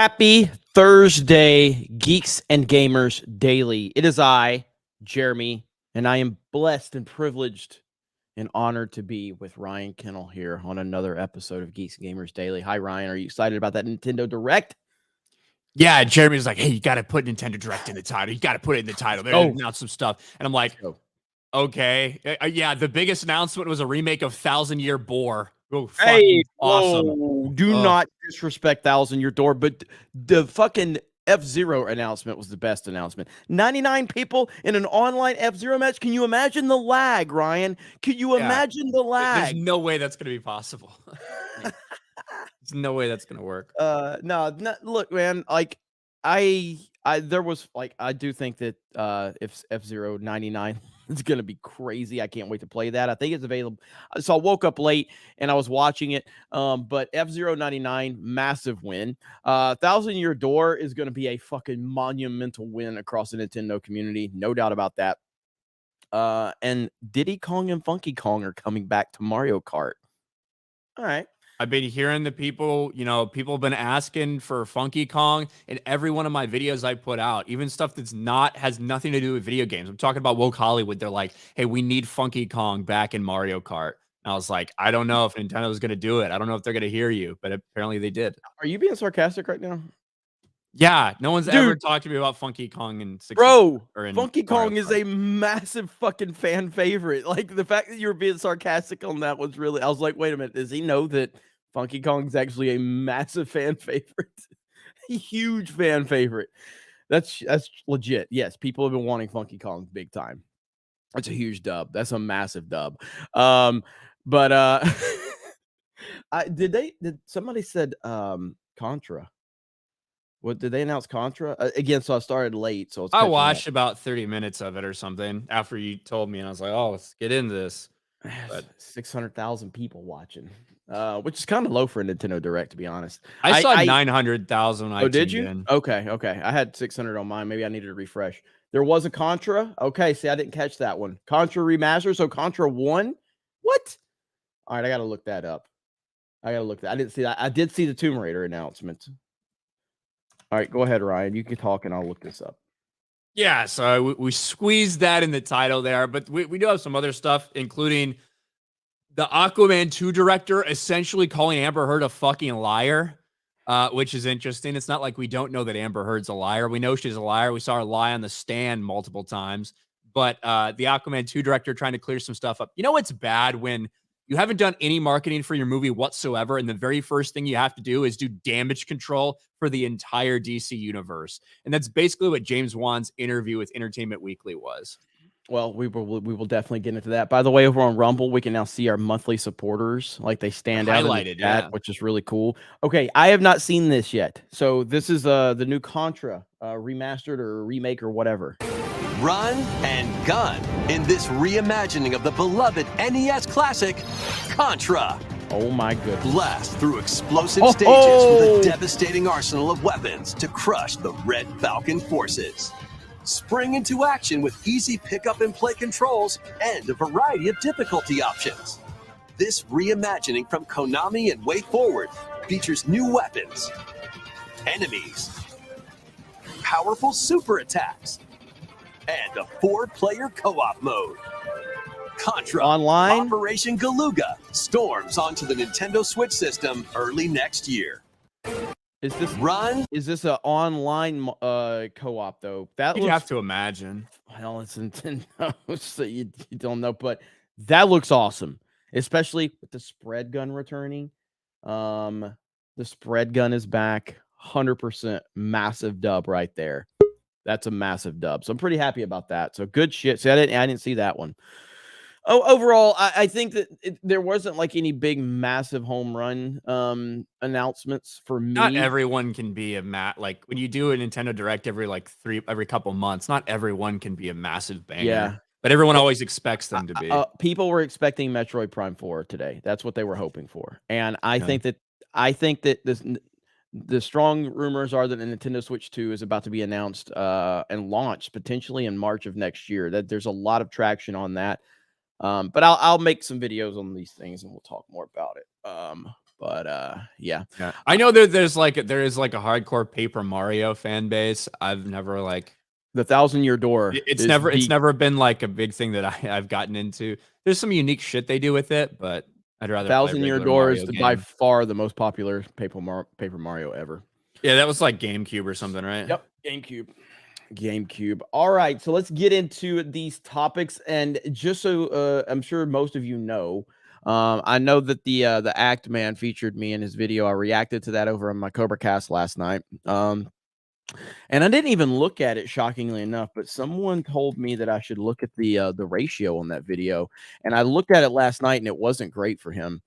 Happy Thursday, Geeks and Gamers Daily. It is I, Jeremy, and I am blessed and privileged and honored to be with Ryan Kennel here on another episode of Geeks and Gamers Daily. Hi, Ryan. Are you excited about that Nintendo Direct? Yeah, Jeremy's like, hey, you got to put Nintendo Direct in the title. You got to put it in the title. They're going to announce some stuff. And I'm like, okay. Yeah, the biggest announcement was a remake of 1,000-Year Boar. Oh, Hey, awesome. whoa, do not disrespect 1,000-Year Door, but the fucking F-Zero announcement was the best announcement. 99 people in an online F-Zero match. Can you imagine the lag, Ryan? Can you imagine the lag? There's no way that's going to be possible. There's no way that's going to work. No, look, man, like I do think that if F-Zero 99 is going to be crazy. I can't wait to play that. I think it's available. So I woke up late and I was watching it. But F-Zero 99, massive win. 1,000-Year Door is going to be a fucking monumental win across the Nintendo community. No doubt about that. And Diddy Kong and Funky Kong are coming back to Mario Kart. All right. I've been hearing the people, people have been asking for Funky Kong in every one of my videos I put out, even stuff that's has nothing to do with video games. I'm talking about Woke Hollywood. They're like, hey, we need Funky Kong back in Mario Kart. And I was like, I don't know if Nintendo is going to do it. I don't know if they're going to hear you, but apparently they did. Are you being sarcastic right now? Yeah, no one's ever talked to me about Funky Kong in 60. Bro, Funky Kong is a massive fucking fan favorite. Like, the fact that you were being sarcastic on that was really, I was like, wait a minute, does he know that Funky Kong is actually a massive fan favorite? A huge fan favorite. That's legit. Yes, people have been wanting Funky Kong big time. That's a huge dub. That's a massive dub. But somebody said Contra. What did they announce Contra again? So I started late. So I watched about 30 minutes of it or something after you told me, and I was like, "Oh, let's get into this." But 600,000 people watching, which is kind of low for a Nintendo Direct, to be honest. I saw 900,000. Oh, did you? Okay. I had 600 on mine. Maybe I needed to refresh. There was a Contra. Okay, see, I didn't catch that one. Contra remaster. So Contra 1. What? All right, I gotta look that up. I didn't see that. I did see the Tomb Raider announcement. All right, go ahead, Ryan. You can talk, and I'll look this up. Yeah, so we squeezed that in the title there, but we do have some other stuff, including the Aquaman 2 director essentially calling Amber Heard a fucking liar, which is interesting. It's not like we don't know that Amber Heard's a liar. We know she's a liar. We saw her lie on the stand multiple times. But the Aquaman 2 director trying to clear some stuff up. You know what's bad when you haven't done any marketing for your movie whatsoever, and the very first thing you have to do is do damage control for the entire DC universe. And that's basically what James Wan's interview with Entertainment Weekly was. Well, we will definitely get into that. By the way, over on Rumble, we can now see our monthly supporters. Like, they stand out in the chat, which is really cool. Okay, I have not seen this yet. So this is the new Contra remastered or remake or whatever. Run and gun in this reimagining of the beloved NES classic, Contra. Oh my goodness. Blast through explosive stages with a devastating arsenal of weapons to crush the Red Falcon forces. Spring into action with easy pick-up and play controls and a variety of difficulty options. This reimagining from Konami and Way Forward features new weapons, enemies, powerful super attacks, and a 4-player co-op mode. Contra Online Operation Galuga storms onto the Nintendo Switch system early next year. Is this an online co-op though? That you have to imagine. Well, it's Nintendo, so you don't know, but that looks awesome, especially with the spread gun returning. The spread gun is back, 100% massive dub right there. That's a massive dub. So I'm pretty happy about that. So good shit. See, I didn't see that one. Oh, overall, I think that there wasn't like any big, massive home run announcements for me. Not everyone can be like when you do a Nintendo Direct every couple months. Not everyone can be a massive banger. Yeah, but everyone always expects them to be. People were expecting Metroid Prime 4 today. That's what they were hoping for, and I think that the strong rumors are that the Nintendo Switch 2 is about to be announced and launched potentially in March of next year. That there's a lot of traction on that. But I'll make some videos on these things and we'll talk more about it. But yeah. Yeah. I know that there is like a hardcore Paper Mario fan base. I've never like The 1,000-Year Door. it's never been like a big thing that I've gotten into. There's some unique shit they do with it, but I'd rather play a 1,000-Year regular Door is Mario by game. far the most popular Paper Mario ever. Yeah, that was like GameCube or something, right? Yep, GameCube. All right, so let's get into these topics, and just so I'm sure most of you know, I know that the Act Man featured me in his video. I reacted to that over on my Cobra Cast last night. And I didn't even look at it, shockingly enough, but someone told me that I should look at the ratio on that video, and I looked at it last night, and it wasn't great for him.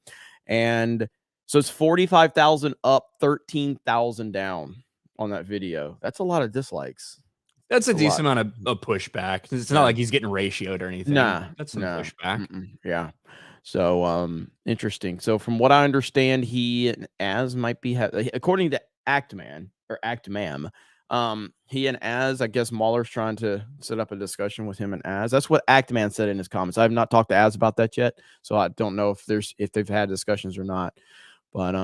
And so it's 45,000 up, 13,000 down on that video. That's a lot of dislikes. That's a decent amount of pushback. It's not like he's getting ratioed or anything. That's some pushback. Yeah. So interesting. So from what I understand, he and Az might be according to Actman or Actmam. He and Az, I guess Mahler's trying to set up a discussion with him and Az. That's what Actman said in his comments. I have not talked to Az about that yet, so I don't know if they've had discussions or not. But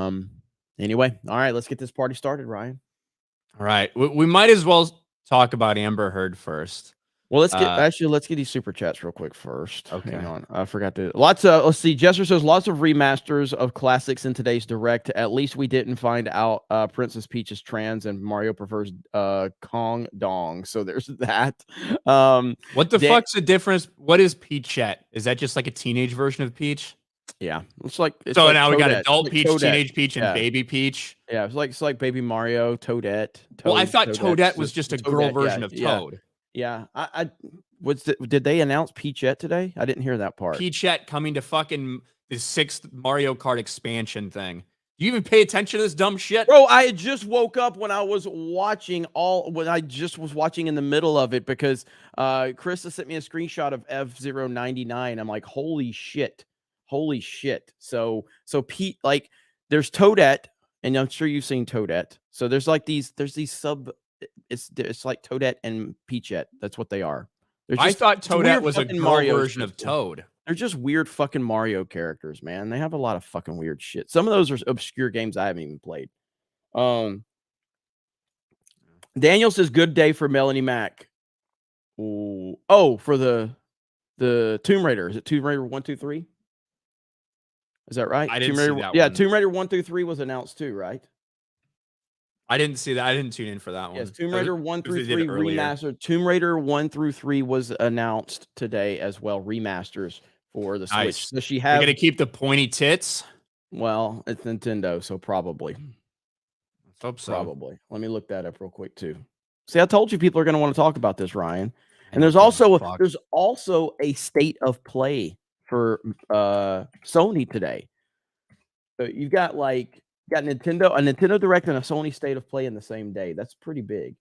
anyway, all right, let's get this party started, Ryan. All right, we might as well talk about Amber Heard first. Well, let's get these super chats real quick first. Okay. Hang on. I forgot to let's see. Jester says lots of remasters of classics in today's direct. At least we didn't find out Princess Peach is trans and Mario prefers Kong Dong. So there's that. What the fuck's the difference? What is Peachette? Is that just like a teenage version of Peach? Yeah. It's like now we got Toadette. adult Peach, Toadette. teenage Peach, and baby Peach. Yeah, it's like Baby Mario, Toadette. Well, I thought Toadette was just a girl version of Toad. Yeah, did they announce Peachette today? I didn't hear that part. Peachette coming to fucking the 6th Mario Kart expansion thing. Do you even pay attention to this dumb shit? Bro, I had just woke up when I was watching in the middle of it because Krista sent me a screenshot of F099. I'm like, holy shit. So Pete, like, there's Toadette, and I'm sure you've seen Toadette. So there's these sub. It's like Toadette and Peachette. That's what they are. I thought Toadette was a girl version of Toad. They're just weird fucking Mario characters, man. They have a lot of fucking weird shit. Some of those are obscure games I haven't even played. Daniel says good day for Melanie Mac. Ooh. Oh, for the Tomb Raider. Is it Tomb Raider 1, 2, 3? Is that right? I didn't see that yeah, one. Tomb Raider 1 through 3 was announced too, right? I didn't see that. I didn't tune in for that one. Yes, Tomb Raider 1 through 3 remastered. Tomb Raider 1 through 3 was announced today as well. Remasters for the Switch. So she has. You're gonna keep the pointy tits? Well, it's Nintendo, so probably. Let's hope so. Probably. Let me look that up real quick too. See, I told you people are going to want to talk about this, Ryan. And there's also a state of play for Sony today. So you've got a Nintendo Direct and a Sony State of Play in the same day. That's pretty big.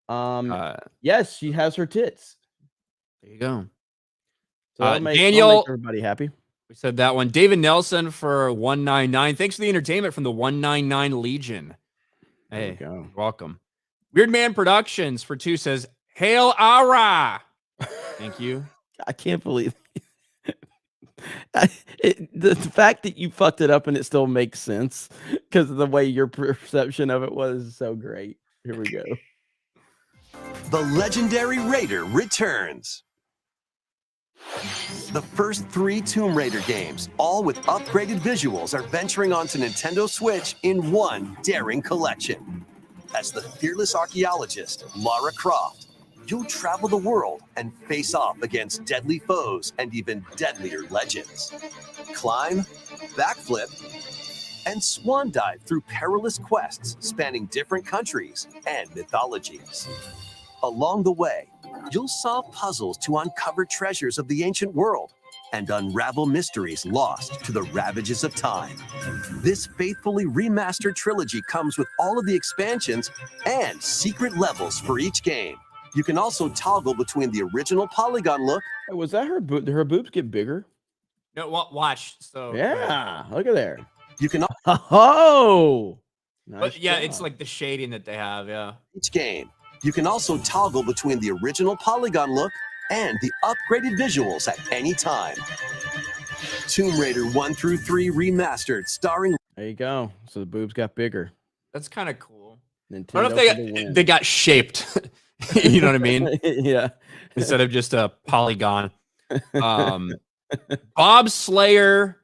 Yes, she has her tits. There you go. So Daniel, make everybody happy. We said that one. David Nelson for 199. Thanks for the entertainment from the 199 Legion. Hey, you're welcome. Weird Man Productions for 2 says, Hail Ara. Thank you. I can't believe the fact that you fucked it up and it still makes sense because of the way your perception of it was so great. Here we go. The legendary Raider returns. The first 3 Tomb Raider games, all with upgraded visuals, are venturing onto Nintendo Switch in one daring collection. As the fearless archaeologist, Lara Croft, you'll travel the world and face off against deadly foes and even deadlier legends. Climb, backflip, and swan dive through perilous quests spanning different countries and mythologies. Along the way, you'll solve puzzles to uncover treasures of the ancient world and unravel mysteries lost to the ravages of time. This faithfully remastered trilogy comes with all of the expansions and secret levels for each game. You can also toggle between the original polygon look. Was that her boobs? Did her boobs get bigger? No, watch. So yeah, look at there. You can nice yeah, it's like the shading that they have. Yeah. Each game. You can also toggle between the original polygon look and the upgraded visuals at any time. Tomb Raider 1 through 3 remastered, starring There you go. So the boobs got bigger. That's kind of cool. Nintendo I don't know for the if win. they got shaped. You know what I mean? Yeah. Instead of just a polygon. Bob Slayer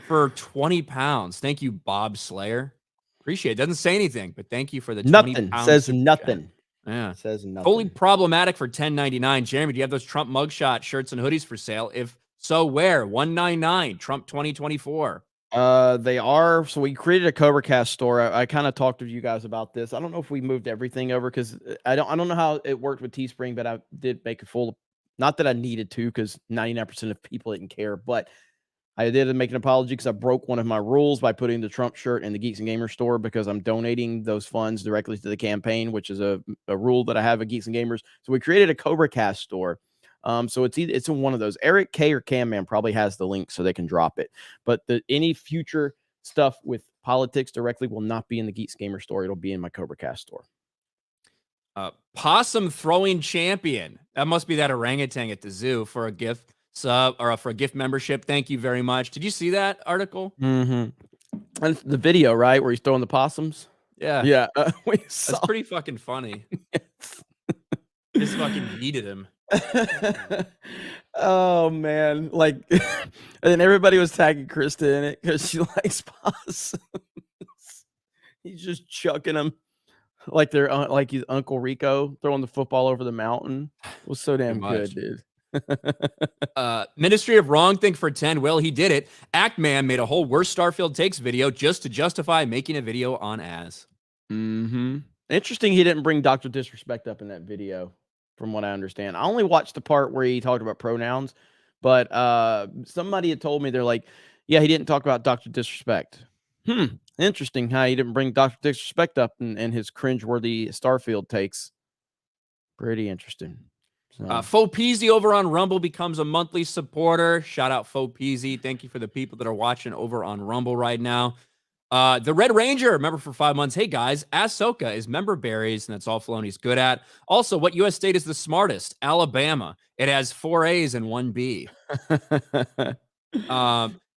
for 20 pounds. Thank you, Bob Slayer. Appreciate it. Doesn't say anything, but thank you for the 20 Nothing. pounds. Says nothing. Yeah. Says nothing. Totally problematic for $10.99. Jeremy, do you have those Trump mugshot shirts and hoodies for sale? If so, where? $199. Trump 2024. They are. So we created a CobraCast store. I kind of talked to you guys about this. I don't know if we moved everything over because I don't know how it worked with Teespring, but I did make a full. Not that I needed to, because 99% of people didn't care, but I did make an apology because I broke one of my rules by putting the Trump shirt in the Geeks and Gamers store because I'm donating those funds directly to the campaign, which is a rule that I have at Geeks and Gamers. So we created a CobraCast store. So it's in one of those. Eric K or Cam Man probably has the link so they can drop it. But any future stuff with politics directly will not be in the Geeks Gamer store. It'll be in my CobraCast store. Possum throwing champion. That must be that orangutan at the zoo for a gift sub or for a gift membership. Thank you very much. Did you see that article? And the video, right, where he's throwing the possums. Yeah. That's pretty fucking funny. Just fucking needed him. Oh man, like, and then everybody was tagging Krista in it because she likes possums. He's just chucking them like they're like he's Uncle Rico throwing the football over the mountain. It was so damn good, dude. Ministry of Wrong Thing for 10. Well, he did it. Actman made a whole worst Starfield takes video just to justify making a video on Az. Interesting he didn't bring Dr. Disrespect up in that video, from what I understand. I only watched the part where he talked about pronouns, but somebody had told me, they're like, yeah, he didn't talk about Dr. Disrespect. Interesting how he didn't bring Dr. Disrespect up in his cringeworthy Starfield takes. Pretty interesting. So. Faux Peasy over on Rumble becomes a monthly supporter. Shout out Faux Peasy. Thank you for the people that are watching over on Rumble right now. The Red Ranger, member for 5 months. Hey guys, Ahsoka is member berries, and that's all Filoni's good at. Also, what U.S. state is the smartest? Alabama. It has 4 A's and 1 B.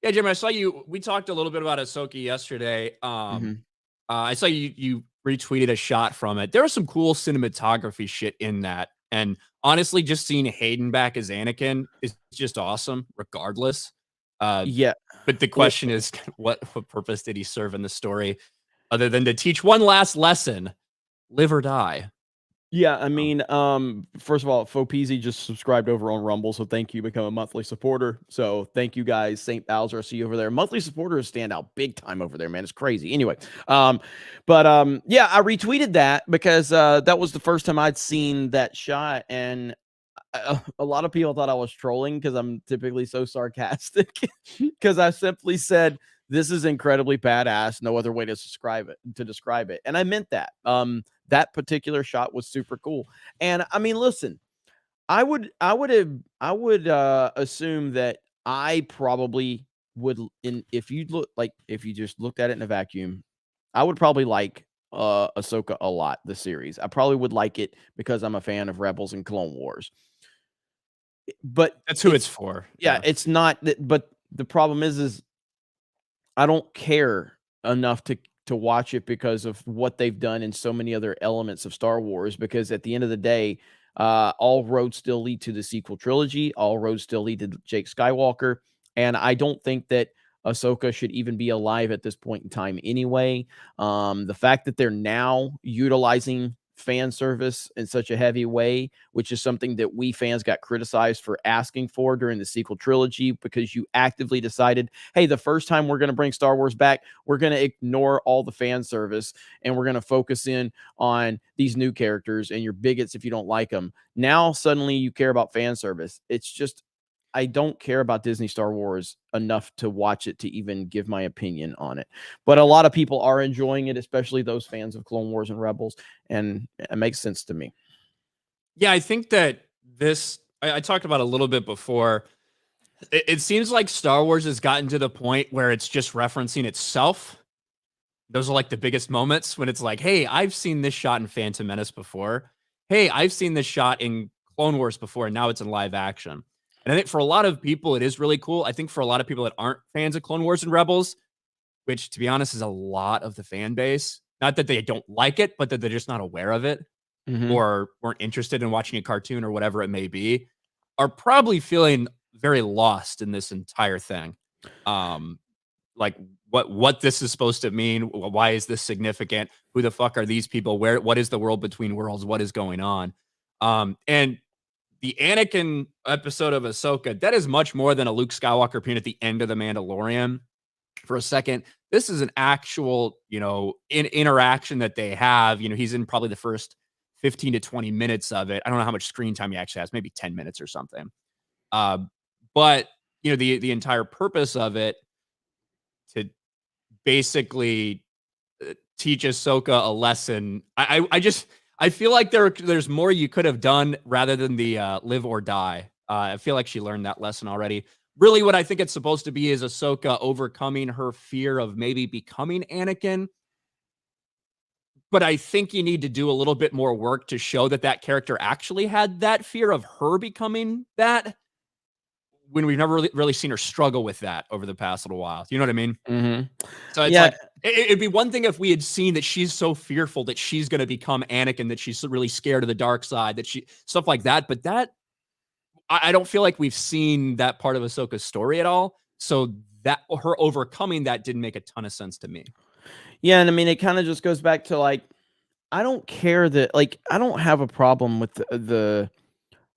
Yeah, Jim, I saw you. We talked a little bit about Ahsoka yesterday. I saw you retweeted a shot from it. There was some cool cinematography shit in that, and honestly, just seeing Hayden back as Anakin is just awesome, regardless. Yeah. But the question is, what purpose did he serve in the story other than to teach one last lesson, live or die? Yeah, I mean, first of all, Faux Peasy just subscribed over on Rumble, so thank you. Become a monthly supporter. So thank you guys. St. Bowser, I see you over there. Monthly supporters stand out big time over there, man. It's crazy. Anyway, yeah, I retweeted that because that was the first time I'd seen that shot, and a lot of people thought I was trolling because I'm typically so sarcastic because I simply said, this is incredibly badass. No other way to describe it. And I meant that. That particular shot was super cool. And I mean, listen, I would assume that I probably would, if you just looked at it in a vacuum, I would probably like Ahsoka a lot, the series. I probably would like it because I'm a fan of Rebels and Clone Wars. But that's who it's for. Yeah, it's not that, but the problem is I don't care enough to watch it because of what they've done in so many other elements of Star Wars, because at the end of the day, all roads still lead to the sequel trilogy. All roads still lead to Jake Skywalker. And I don't think that Ahsoka should even be alive at this point in time anyway. The fact that they're now utilizing fan service in such a heavy way, which is something that we fans got criticized for asking for during the sequel trilogy, because you actively decided, hey, the first time we're going to bring Star Wars back, we're going to ignore all the fan service and we're going to focus in on these new characters, and you're bigots if you don't like them. Now suddenly you care about fan service. It's just, I don't care about Disney Star Wars enough to watch it to even give my opinion on it. But a lot of people are enjoying it, especially those fans of Clone Wars and Rebels, and it makes sense to me. Yeah, I think that this, I talked about a little bit before. It seems like Star Wars has gotten to the point where it's just referencing itself. Those are like the biggest moments when it's like, hey, I've seen this shot in Phantom Menace before. Hey, I've seen this shot in Clone Wars before, and now it's in live action. And I think for a lot of people, it is really cool. I think for a lot of people that aren't fans of Clone Wars and Rebels, which to be honest is a lot of the fan base. Not that they don't like it, but that they're just not aware of it Mhm. or weren't interested in watching a cartoon or whatever it may be, are probably feeling very lost in this entire thing. Um, like what this is supposed to mean. Why is this significant? Who the fuck are these people? What is the world between worlds? What is going on? And the Anakin episode of Ahsoka, that is much more than a Luke Skywalker appearing at the end of The Mandalorian for a second. This is an actual, interaction that they have. He's in probably the first 15 to 20 minutes of it. I don't know how much screen time he actually has, maybe 10 minutes or something. But the entire purpose of it to basically teach Ahsoka a lesson. I feel like there's more you could have done rather than the live or die. I feel like she learned that lesson already. Really, what I think it's supposed to be is Ahsoka overcoming her fear of maybe becoming Anakin. But I think you need to do a little bit more work to show that character actually had that fear of her becoming that, when we've never really seen her struggle with that over the past little while. You know what I mean? Mhm. So it's Yeah. like, it'd be one thing if we had seen that she's so fearful that she's going to become Anakin, that she's really scared of the dark side, stuff like that. But I don't feel like we've seen that part of Ahsoka's story at all. So that her overcoming that didn't make a ton of sense to me. Yeah, and I mean, it kinda just goes back to, like, I don't care that like, I don't have a problem with the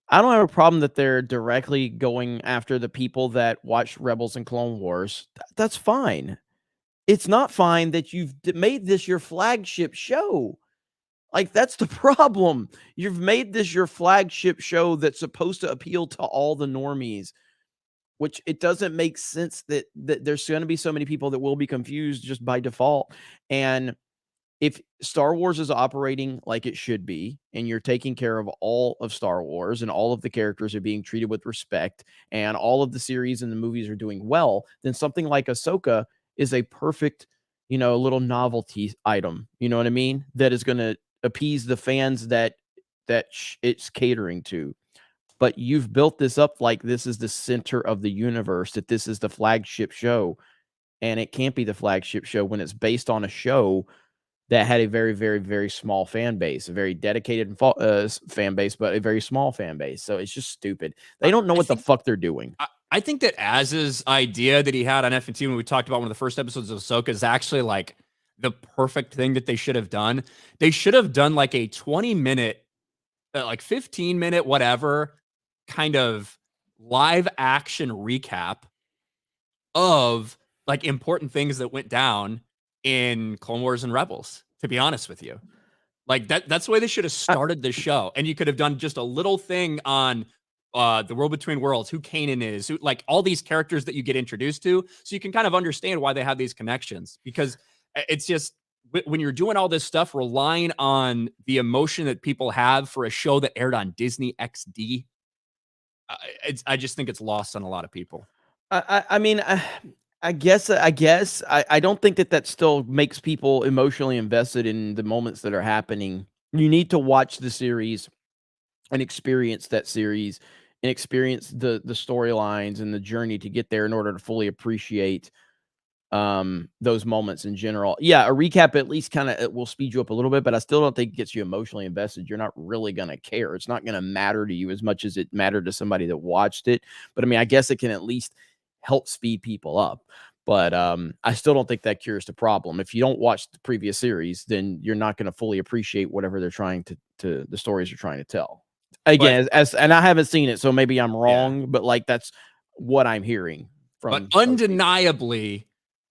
I don't have a problem that they're directly going after the people that watch Rebels and Clone Wars. That's fine. It's not fine that you've made this your flagship show. Like, that's the problem. You've made this your flagship show that's supposed to appeal to all the normies, which it doesn't make sense that there's gonna be so many people that will be confused just by default. And if Star Wars is operating like it should be, and you're taking care of all of Star Wars and all of the characters are being treated with respect, and all of the series and the movies are doing well, then something like Ahsoka is a perfect, little novelty item. You know what I mean? That is going to appease the fans that it's catering to. But you've built this up like this is the center of the universe, that this is the flagship show, and it can't be the flagship show when it's based on a show that had a very, very, very small fan base, a very dedicated fan base, but a very small fan base. So it's just stupid. They don't know I what the think fuck they're doing. I think that Az's idea that he had on FNT when we talked about one of the first episodes of Ahsoka is actually like the perfect thing that they should have done. They should have done like a 20-minute, like 15-minute, whatever kind of live action recap of like important things that went down in Clone Wars and Rebels, to be honest with you. Like that's the way they should have started the show. And you could have done just a little thing on the world between worlds, who Kanan is, who, like all these characters that you get introduced to, so you can kind of understand why they have these connections. Because it's just when you're doing all this stuff, relying on the emotion that people have for a show that aired on Disney XD, I just think it's lost on a lot of people. I mean, I guess I don't think that still makes people emotionally invested in the moments that are happening. You need to watch the series and experience that series and experience the storylines and the journey to get there in order to fully appreciate those moments in general. Yeah, a recap at least kind of it will speed you up a little bit, but I still don't think it gets you emotionally invested. You're not really going to care. It's not going to matter to you as much as it mattered to somebody that watched it. But I mean, I guess it can at least help speed people up. But I still don't think that cures the problem. If you don't watch the previous series, then you're not going to fully appreciate whatever they're trying to the stories they're trying to tell. Again, But as and I haven't seen it, so maybe I'm yeah, wrong, but like that's what I'm hearing but from most people. undeniably,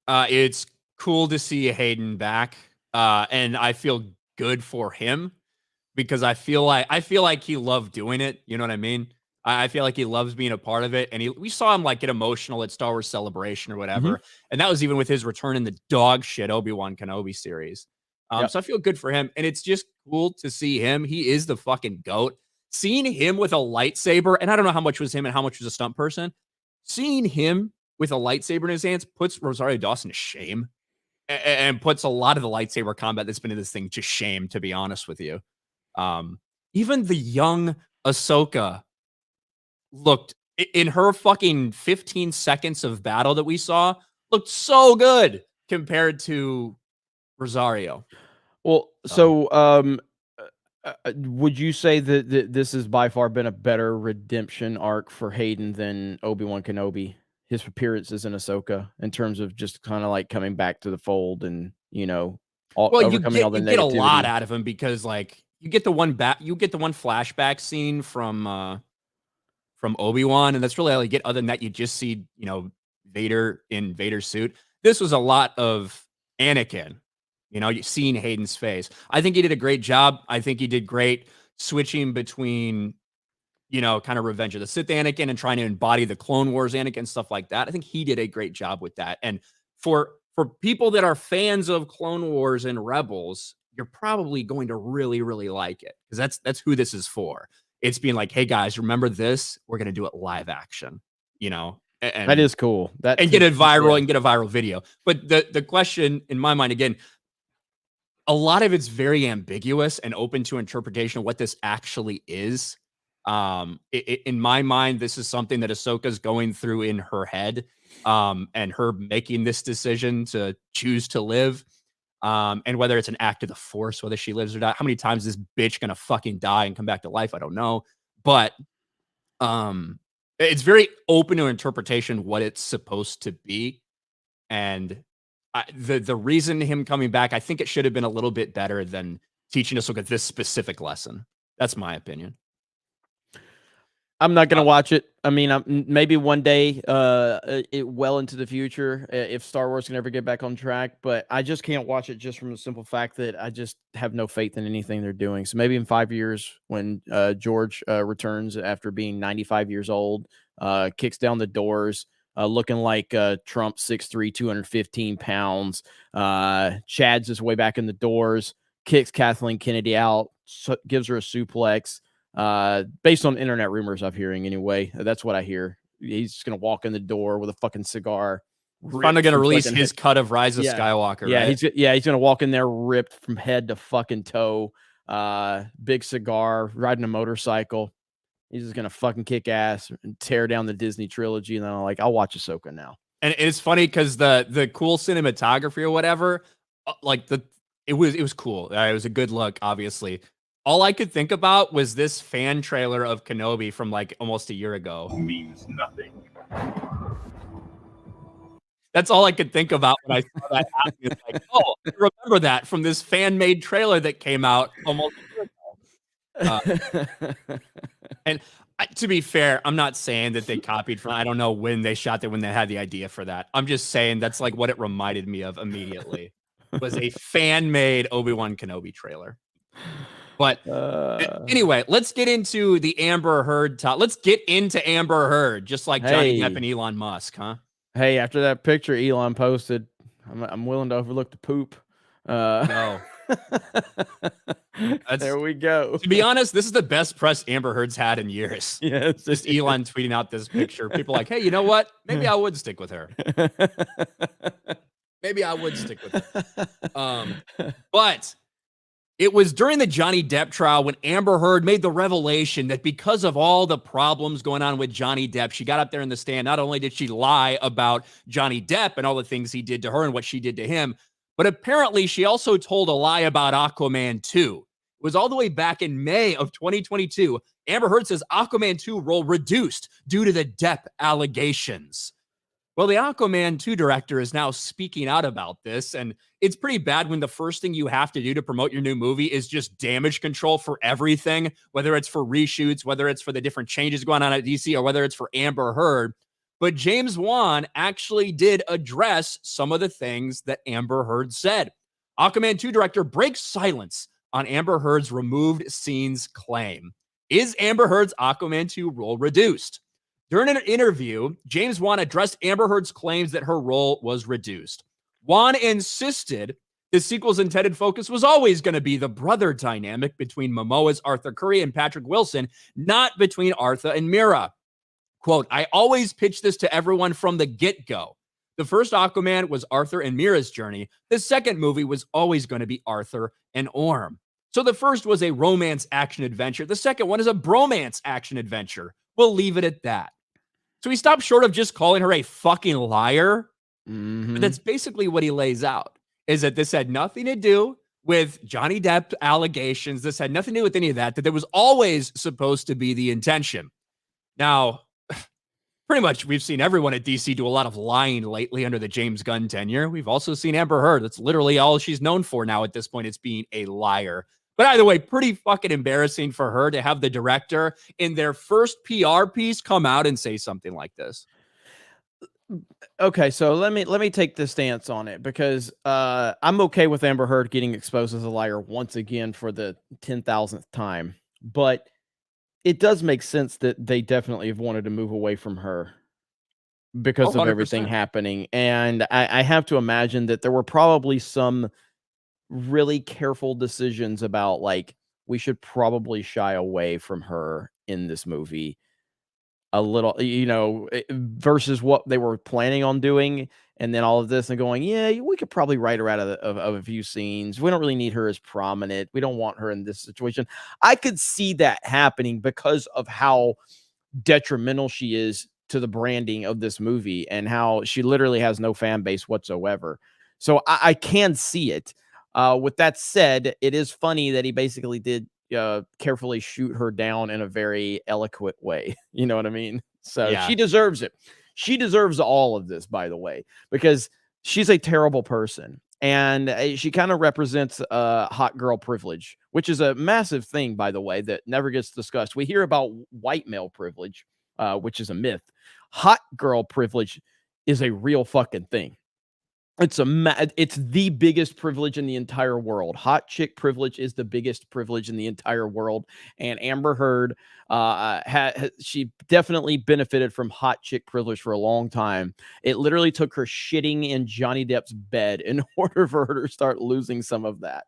it's cool to see Hayden back, and I feel good for him because I feel like he loved doing it. You know what I mean? I feel like he loves being a part of it, and we saw him like get emotional at Star Wars Celebration or Mhm. whatever, and that was even with his return in the dog shit Obi-Wan Kenobi series. Yep. So I feel good for him, and it's just cool to see him. He is the fucking GOAT. Seeing him with a lightsaber, and I don't know how much was him and how much was a stunt person. Seeing him with a lightsaber in his hands puts Rosario Dawson to shame, and puts a lot of the lightsaber combat that's been in this thing to shame, to be honest with you. Even the young Ahsoka looked in her fucking 15 seconds of battle that we saw looked so good compared to Rosario. Well, so would you say that this has by far been a better redemption arc for Hayden than Obi-Wan Kenobi? His appearances in Ahsoka, in terms of just kind of like coming back to the fold and, Well, overcoming all the you get a lot negativity. out of him because like you get the one flashback scene from Obi-Wan, and that's really all you get. Other than that, you just see, Vader in Vader's suit. This was a lot of Anakin, you seeing Hayden's face. I think he did a great job. I think he did great switching between, kind of Revenge of the Sith Anakin and trying to embody the Clone Wars Anakin, stuff like that. I think he did a great job with that. And for people that are fans of Clone Wars and Rebels, you're probably going to really, really like it, because that's who this is for. It's being like, hey guys, remember this? We're gonna do it live action, That is cool. And get it viral and get a viral video. But the question in my mind, again, a lot of it's very ambiguous and open to interpretation of what this actually is. In my mind, this is something that Ahsoka's going through in her head, and her making this decision to choose to live. And whether it's an act of the Force, whether she lives or not. How many times is this bitch gonna fucking die and come back to life? I don't know. But it's very open to interpretation what it's supposed to be. And the reason him coming back, I think it should have been a little bit better than teaching us at this specific lesson. That's my opinion. I'm not gonna watch it. I mean, maybe one day, well into the future, if Star Wars can ever get back on track. But I just can't watch it just from the simple fact that I just have no faith in anything they're doing. So maybe in 5 years, when George returns after being 95 years old, kicks down the doors, looking like Trump, 6'3", 215 pounds, chads his way back in the doors, kicks Kathleen Kennedy out, gives her a suplex. Based on internet rumors I'm hearing anyway, that's what I hear. He's just gonna walk in the door with a fucking cigar. Finally gonna release his cut of Rise of Skywalker. Yeah, right? he's gonna walk in there ripped from head to fucking toe. Big cigar, riding a motorcycle. He's just gonna fucking kick ass and tear down the Disney trilogy. And then I'll watch Ahsoka now. And it's funny because the cool cinematography or whatever, it was cool. It was a good look, obviously. All I could think about was this fan trailer of Kenobi from like almost a year ago. Means nothing. That's all I could think about when I saw that happen. It's like, oh, I remember that from this fan-made trailer that came out almost a year ago. And to be fair, I'm not saying that they copied from. I don't know when they shot that, when they had the idea for that. I'm just saying that's like what it reminded me of immediately. Was a fan-made Obi-Wan Kenobi trailer. But anyway, let's get into the Amber Heard Let's get into Amber Heard, just like Johnny Depp and Elon Musk, huh? Hey, after that picture Elon posted, I'm willing to overlook the poop. No. There we go. To be honest, this is the best press Amber Heard's had in years. Yes. Just Elon tweeting out this picture. People are like, hey, you know what? Maybe I would stick with her. Maybe I would stick with her. But it was during the Johnny Depp trial when Amber Heard made the revelation that because of all the problems going on with Johnny Depp, she got up there in the stand. Not only did she lie about Johnny Depp and all the things he did to her and what she did to him, but apparently she also told a lie about Aquaman 2. It was all the way back in May of 2022. Amber Heard says Aquaman 2 role reduced due to the Depp allegations. Well, the Aquaman 2 director is now speaking out about this, and it's pretty bad when the first thing you have to do to promote your new movie is just damage control for everything, whether it's for reshoots, whether it's for the different changes going on at DC, or whether it's for Amber Heard. But James Wan actually did address some of the things that Amber Heard said. Aquaman 2 director breaks silence on Amber Heard's removed scenes claim. Is Amber Heard's Aquaman 2 role reduced? During an interview, James Wan addressed Amber Heard's claims that her role was reduced. Wan insisted the sequel's intended focus was always going to be the brother dynamic between Momoa's Arthur Curry and Patrick Wilson, not between Arthur and Mira. Quote, I always pitch this to everyone from the get-go. The first Aquaman was Arthur and Mira's journey. The second movie was always going to be Arthur and Orm. So the first was a romance action adventure. The second one is a bromance action adventure. We'll leave it at that. So he stopped short of just calling her a fucking liar. But that's basically what he lays out, is that this had nothing to do with Johnny Depp allegations. This had nothing to do with any of that, that there was always supposed to be the intention. Now, pretty much we've seen everyone at DC do a lot of lying lately under the James Gunn tenure. We've also seen Amber Heard. That's literally all she's known for now at this point. It's being a liar. But either way, pretty fucking embarrassing for her to have the director in their first PR piece come out and say something like this. Okay, so let me take the stance on it, because I'm okay with Amber Heard getting exposed as a liar once again for the 10,000th time, but it does make sense that they definitely have wanted to move away from her because of everything 100%. happening. And I have to imagine that there were probably some really careful decisions about, like, we should probably shy away from her in this movie a little, versus what they were planning on doing. And then all of this and going, yeah, we could probably write her out of a few scenes. We don't really need her as prominent. We don't want her in this situation. I could see that happening because of how detrimental she is to the branding of this movie and how she literally has no fan base whatsoever. So I can see it. With that said, it is funny that he basically did carefully shoot her down in a very eloquent way. You know what I mean? So Yeah. she deserves it. She deserves all of this, by the way, because she's a terrible person. And she kind of represents hot girl privilege, which is a massive thing, by the way, that never gets discussed. We hear about white male privilege, which is a myth. Hot girl privilege is a real fucking thing. It's the biggest privilege in the entire world. Hot chick privilege is the biggest privilege in the entire world. And Amber Heard, she definitely benefited from hot chick privilege for a long time. It literally took her shitting in Johnny Depp's bed in order for her to start losing some of that.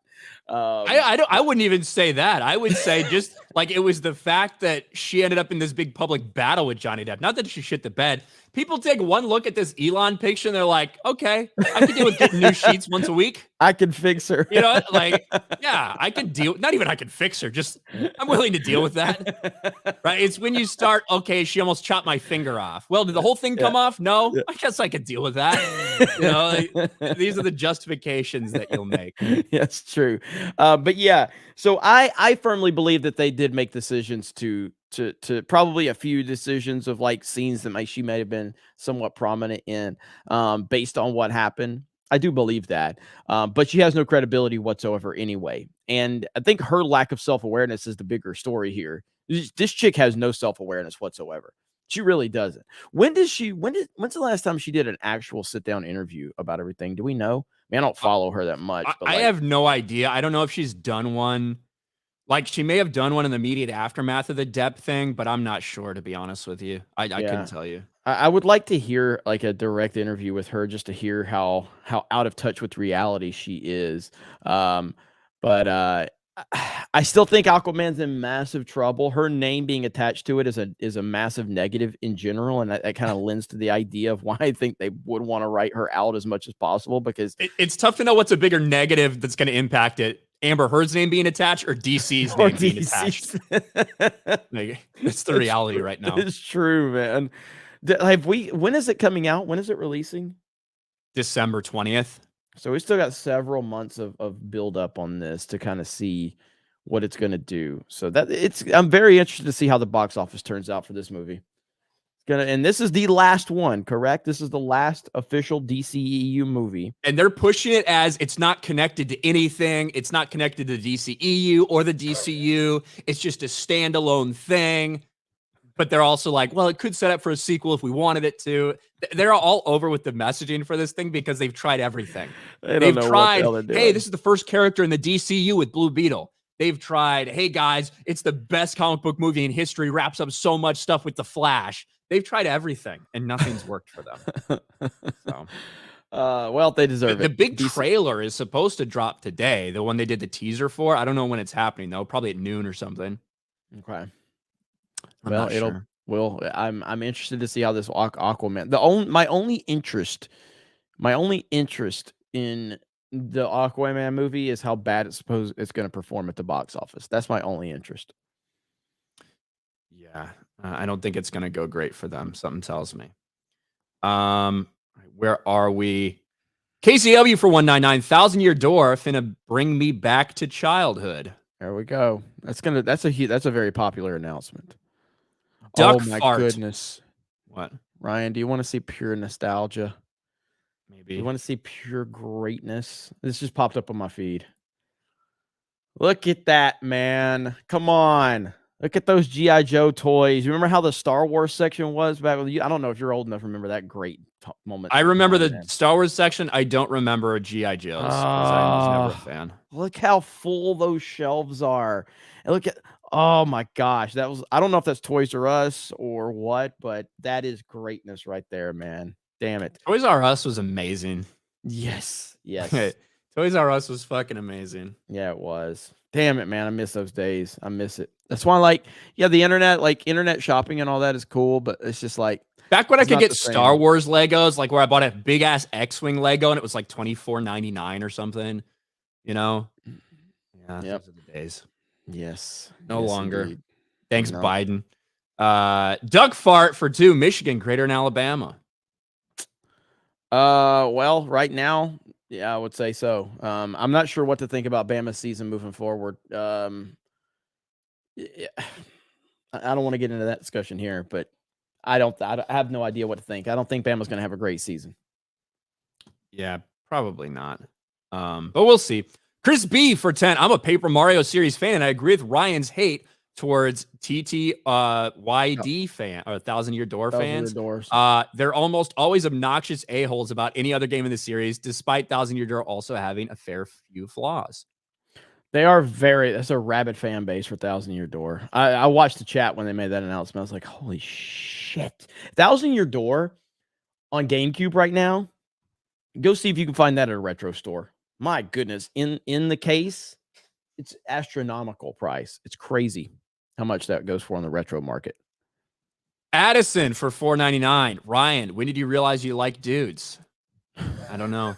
I wouldn't even say that. I would say just like it was the fact that she ended up in this big public battle with Johnny Depp. Not that she shit the bed. People take one look at this Elon picture and they're like, okay, I can deal with getting new sheets once a week. I can fix her. You know, like, yeah, I can deal. Not even I can fix her. Just I'm willing to deal with that. Right? It's when you start. Okay, she almost chopped my finger off. Well, did the whole thing come off? No. I guess I could deal with that. You know, like, these are the justifications that you'll make. Yes, true. But yeah, so I firmly believe that they did make decisions to probably a few decisions of like scenes that she may have been somewhat prominent in, based on what happened. I do believe that. But she has no credibility whatsoever anyway. And I think her lack of self-awareness is the bigger story here. This chick has no self-awareness whatsoever. She really doesn't. When's the last time she did an actual sit-down interview about everything? Do we know? I mean, I don't follow her that much. But I have no idea. I don't know if she's done one. Like, she may have done one in the immediate aftermath of the Depp thing, but I'm not sure, to be honest with you. I couldn't tell you. I would like to hear like a direct interview with her just to hear how out of touch with reality she is. But I still think Aquaman's in massive trouble. Her name being attached to it is a massive negative in general, and that kind of lends to the idea of why I think they would want to write her out as much as possible, because it's tough to know what's a bigger negative that's going to impact it. Amber Heard's name being attached or DC's name being attached. Like, it's the reality right now. It's true, man. When is it coming out? When is it releasing? December 20th. So we still got several months of build up on this to kind of see what it's going to do. So I'm very interested to see how the box office turns out for this movie. And this is the last one, correct? This is the last official DCEU movie. And they're pushing it as it's not connected to anything. It's not connected to the DCEU or the DCU. It's just a standalone thing. But they're also like, well, it could set up for a sequel if we wanted it to. They're all over with the messaging for this thing because they've tried everything. They've tried, hey, this is the first character in the DCU with Blue Beetle. They've tried, hey, guys, it's the best comic book movie in history, wraps up so much stuff with The Flash. They've tried everything, and nothing's worked for them. So, well, they deserve it. The big trailer is supposed to drop today, the one they did the teaser for. I don't know when it's happening, though. Probably at noon or something. Okay. Well, I'm interested to see how this Aquaman. My only interest in the Aquaman movie is how bad it's going to perform at the box office. That's my only interest. Yeah, I don't think it's going to go great for them. Something tells me. Where are we? KCW for 199. 1,000-Year Door finna bring me back to childhood. There we go. That's a very popular announcement. Duck Oh my fart. goodness. What? Ryan, do you want to see pure nostalgia? Maybe. You want to see pure greatness? This just popped up on my feed. Look at that, man. Come on. Look at those G.I. Joe toys. You remember how the Star Wars section was back with you? I don't know if you're old enough to remember that great moment. I remember the man. Star Wars section. I don't remember G.I. Joe's because I was never a fan. Look how full those shelves are. And look at, oh my gosh. I don't know if that's Toys R Us or what, but that is greatness right there, man. Damn it. Toys R Us was amazing. Yes. Yes. Toys R Us was fucking amazing. Yeah, it was. Damn it, man. I miss those days. I miss it. That's why, like, yeah, the internet, like internet shopping and all that is cool, but it's just like back when I could get Star Wars Legos, like where I bought a big ass X-Wing Lego and it was like $24.99 or something. You know? Yeah, those are the days. Yes. No longer. Indeed. Thanks, Biden. Duck fart for 2, Michigan, Greater in Alabama. Well, right now, yeah, I would say so. I'm not sure what to think about Bama's season moving forward. Yeah, I don't want to get into that discussion here, but I have no idea what to think. I don't think Bama's going to have a great season. Yeah, probably not. But we'll see. Chris B for 10. I'm a Paper Mario series fan, and I agree with Ryan's hate towards TTYD fan or 1,000-Year Door fans. They're almost always obnoxious a-holes about any other game in the series, despite 1,000-Year Door also having a fair few flaws. They are that's a rabid fan base for 1,000-Year Door. I watched the chat when they made that announcement. I was like, holy shit. 1,000-Year Door on GameCube right now. Go see if you can find that at a retro store. My goodness. In the case, it's astronomical price. It's crazy how much that goes for on the retro market. Addison for $4.99. Ryan, when did you realize you like dudes? I don't know.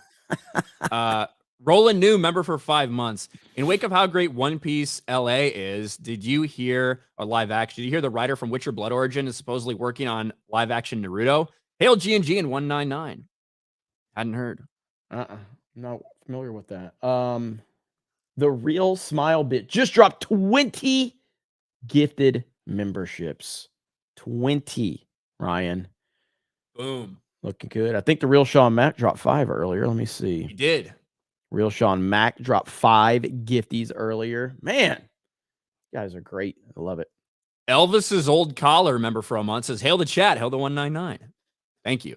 Roland New, member for 5 months. In wake of how great One Piece LA is, did you hear the writer from Witcher Blood Origin is supposedly working on live action Naruto? Hail G&G in 199. Hadn't heard. Not familiar with that. The Real Smile Bit just dropped 20 gifted memberships. 20, Ryan. Boom. Looking good. I think the Real Sean Mack dropped 5 earlier. Let me see. He did. Real Sean Mack dropped 5 gifties earlier. Man, you guys are great. I love it. Elvis's old collar member for a month says, hail the chat, hail the 199. Thank you.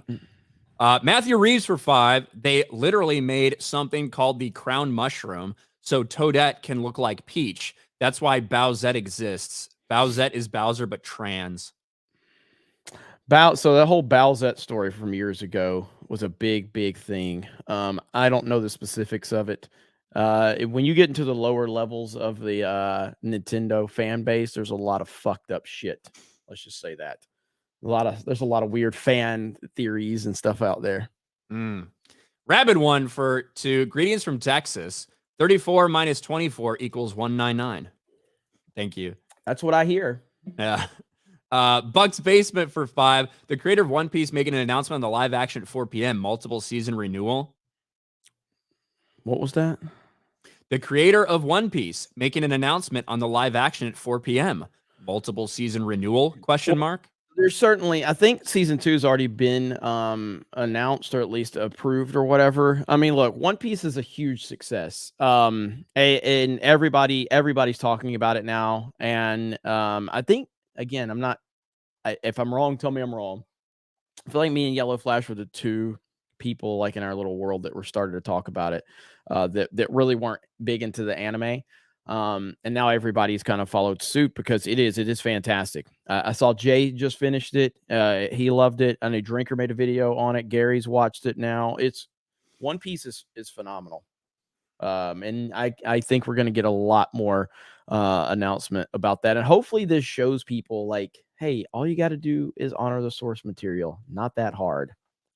Matthew Reeves for 5. They literally made something called the crown mushroom so Toadette can look like Peach. That's why Bowsette exists. Bowsette is Bowser, but trans. So that whole Bowsette story from years ago was a big, big thing. I don't know the specifics of it. When you get into the lower levels of the Nintendo fan base, there's a lot of fucked up shit. Let's just say that. There's a lot of weird fan theories and stuff out there. Rabid one for 2. Greetings from Texas. 34 minus 24 equals 199. Thank you. That's what I hear. Yeah. Buck's Basement for 5. The creator of One Piece making an announcement on the live action at 4 p.m. Multiple season renewal. What was that? The creator of One Piece making an announcement on the live action at 4 p.m. Multiple season renewal? Question mark. There's certainly, I think season 2 has already been announced or at least approved or whatever. I mean, look, One Piece is a huge success. And everybody's talking about it now. And I think, again, if I'm wrong, tell me I'm wrong. I feel like me and Yellow Flash were the 2 people like in our little world that were starting to talk about it that really weren't big into the anime. And now everybody's kind of followed suit because it is fantastic. I saw Jay just finished it. He loved it. I know Drinker made a video on it. Gary's watched it now. One Piece is phenomenal. And I think we're going to get a lot more announcement about that. And hopefully this shows people like, hey, all you got to do is honor the source material. Not that hard.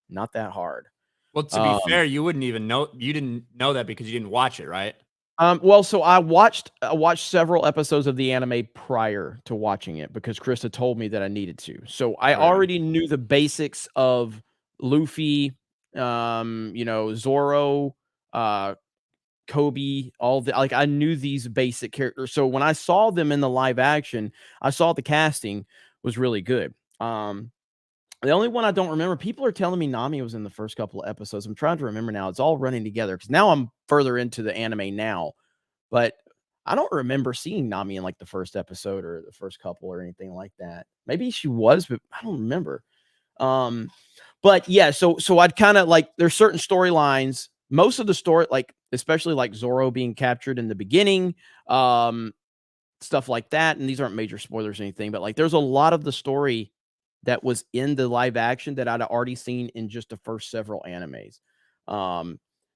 Not that hard. Well, to be fair, you didn't know that because you didn't watch it, right? Well, so I watched several episodes of the anime prior to watching it because Krista told me that I needed to. So I already knew the basics of Luffy you know, Zoro, Kobe, all the like I knew these basic characters. So when I saw them in the live action, I saw the casting was really good. The only one I don't remember, people are telling me Nami was in the first couple of episodes. I'm trying to remember now. It's all running together because now I'm further into the anime now, but I don't remember seeing Nami in like the first episode or the first couple or anything like that. Maybe she was, but I don't remember. But yeah, so I'd kind of like there's certain storylines. Most of the story, like especially like Zoro being captured in the beginning, stuff like that. And these aren't major spoilers or anything, but like there's a lot of the story that was in the live action that I'd already seen in just the first several animes.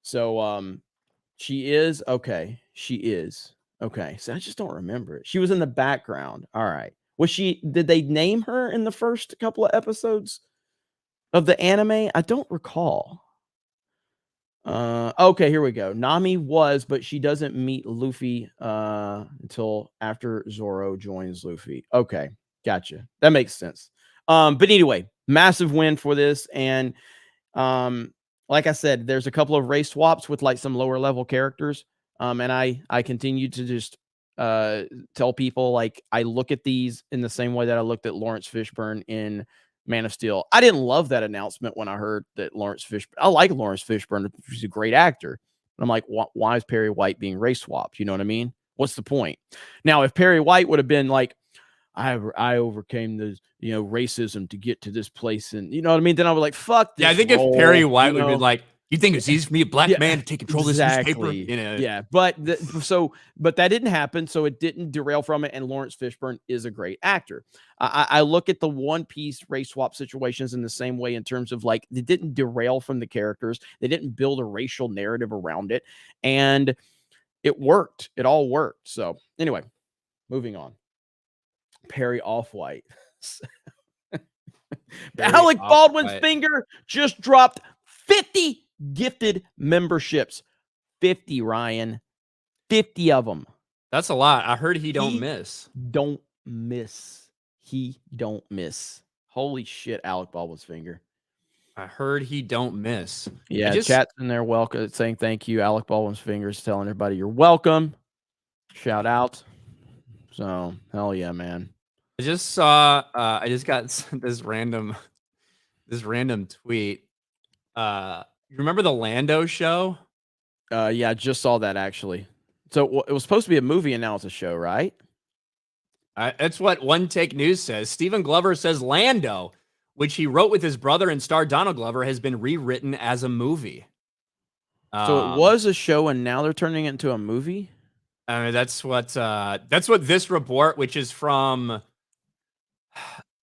So she is okay. She is okay. So I just don't remember it. She was in the background. All right. Was she? Did they name her in the first couple of episodes of the anime? I don't recall. Okay, here we go. Nami was, but she doesn't meet Luffy until after Zoro joins Luffy. Okay, gotcha. That makes sense. But anyway, massive win for this. And like I said, there's a couple of race swaps with like some lower level characters. And I continue to just tell people like I look at these in the same way that I looked at Lawrence Fishburne in Man of Steel. I didn't love that announcement when I heard that Lawrence Fishburne. I like Lawrence Fishburne. He's a great actor. But I'm like, why is Perry White being race swapped? You know what I mean? What's the point? Now, if Perry White would have been like, I overcame the racism to get to this place, and you know what I mean, then I was like, fuck this. Yeah, I think role, if Perry White would know? be like, you think it's easy for me, a black man, to take control of this newspaper? Yeah, but but that didn't happen, so it didn't derail from it. And Lawrence Fishburne is a great actor. I look at the One Piece race swap situations in the same way in terms of like they didn't derail from the characters, they didn't build a racial narrative around it, and it worked. It all worked. So anyway, moving on. Perry Off-White. Alec Baldwin's finger just dropped 50 gifted memberships. 50, Ryan. 50 of them. That's a lot. I heard he don't miss. Don't miss. He don't miss. Holy shit, Alec Baldwin's finger. I heard he don't miss. Yeah, chat's in there welcome saying thank you. Alec Baldwin's fingers telling everybody you're welcome. Shout out. So hell yeah, man. I just saw I just got this random tweet. You remember the Lando show? Yeah, I just saw that actually. So it was supposed to be a movie and now it's a show, right? That's what One Take News says. Stephen Glover says Lando, which he wrote with his brother and star Donald Glover, has been rewritten as a movie. So it was a show and now they're turning it into a movie? I mean, that's what this report, which is from,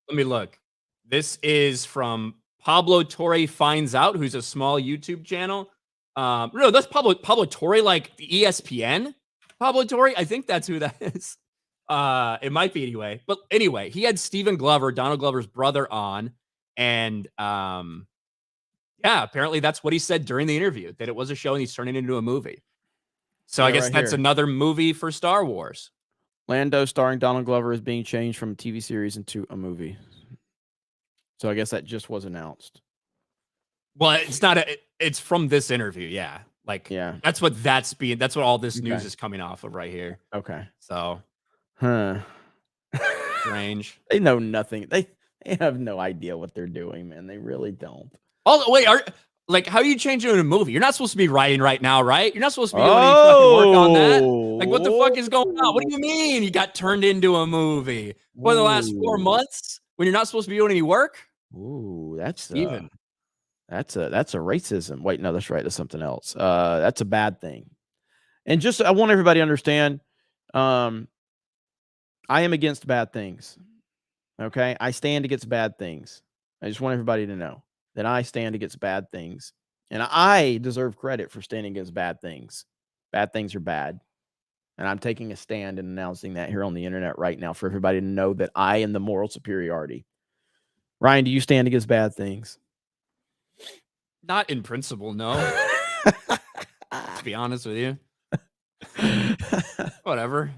let me look. This is from Pablo Torre Finds Out, who's a small YouTube channel. No, that's Pablo Torre, like the ESPN. Pablo Torre, I think that's who that is. It might be anyway. But anyway, he had Stephen Glover, Donald Glover's brother, on, and yeah, apparently that's what he said during the interview, that it was a show and he's turning it into a movie. So I guess that's another movie for Star Wars. Lando starring Donald Glover is being changed from a TV series into a movie. So I guess that just was announced. Well, it's not it's from this interview, yeah. Like, yeah, that's what all this news is coming off of right here. Okay. So, strange. They know nothing. They have no idea what they're doing, man. They really don't. Oh, wait, how do you change it in a movie? You're not supposed to be writing right now, right? You're not supposed to be doing any fucking work on that. Like, what the fuck is going on? What do you mean you got turned into a movie? For the last 4 months when you're not supposed to be doing any work? Ooh, that's even. That's a racism. Wait, no, that's right. That's something else. That's a bad thing. And just I want everybody to understand, I am against bad things. Okay? I stand against bad things. I just want everybody to know that I stand against bad things. And I deserve credit for standing against bad things. Bad things are bad. And I'm taking a stand and announcing that here on the internet right now for everybody to know that I am the moral superiority. Ryan, do you stand against bad things? Not in principle, no. To be honest with you. Whatever.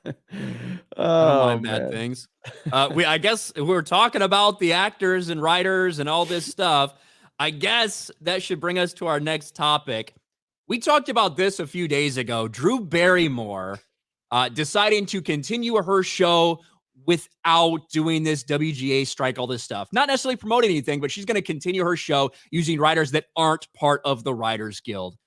I don't mind bad things. I guess we're talking about the actors and writers and all this stuff. I guess that should bring us to our next topic. We talked about this a few days ago. Drew Barrymore deciding to continue her show without doing this WGA strike, all this stuff. Not necessarily promoting anything, but she's going to continue her show using writers that aren't part of the Writers Guild.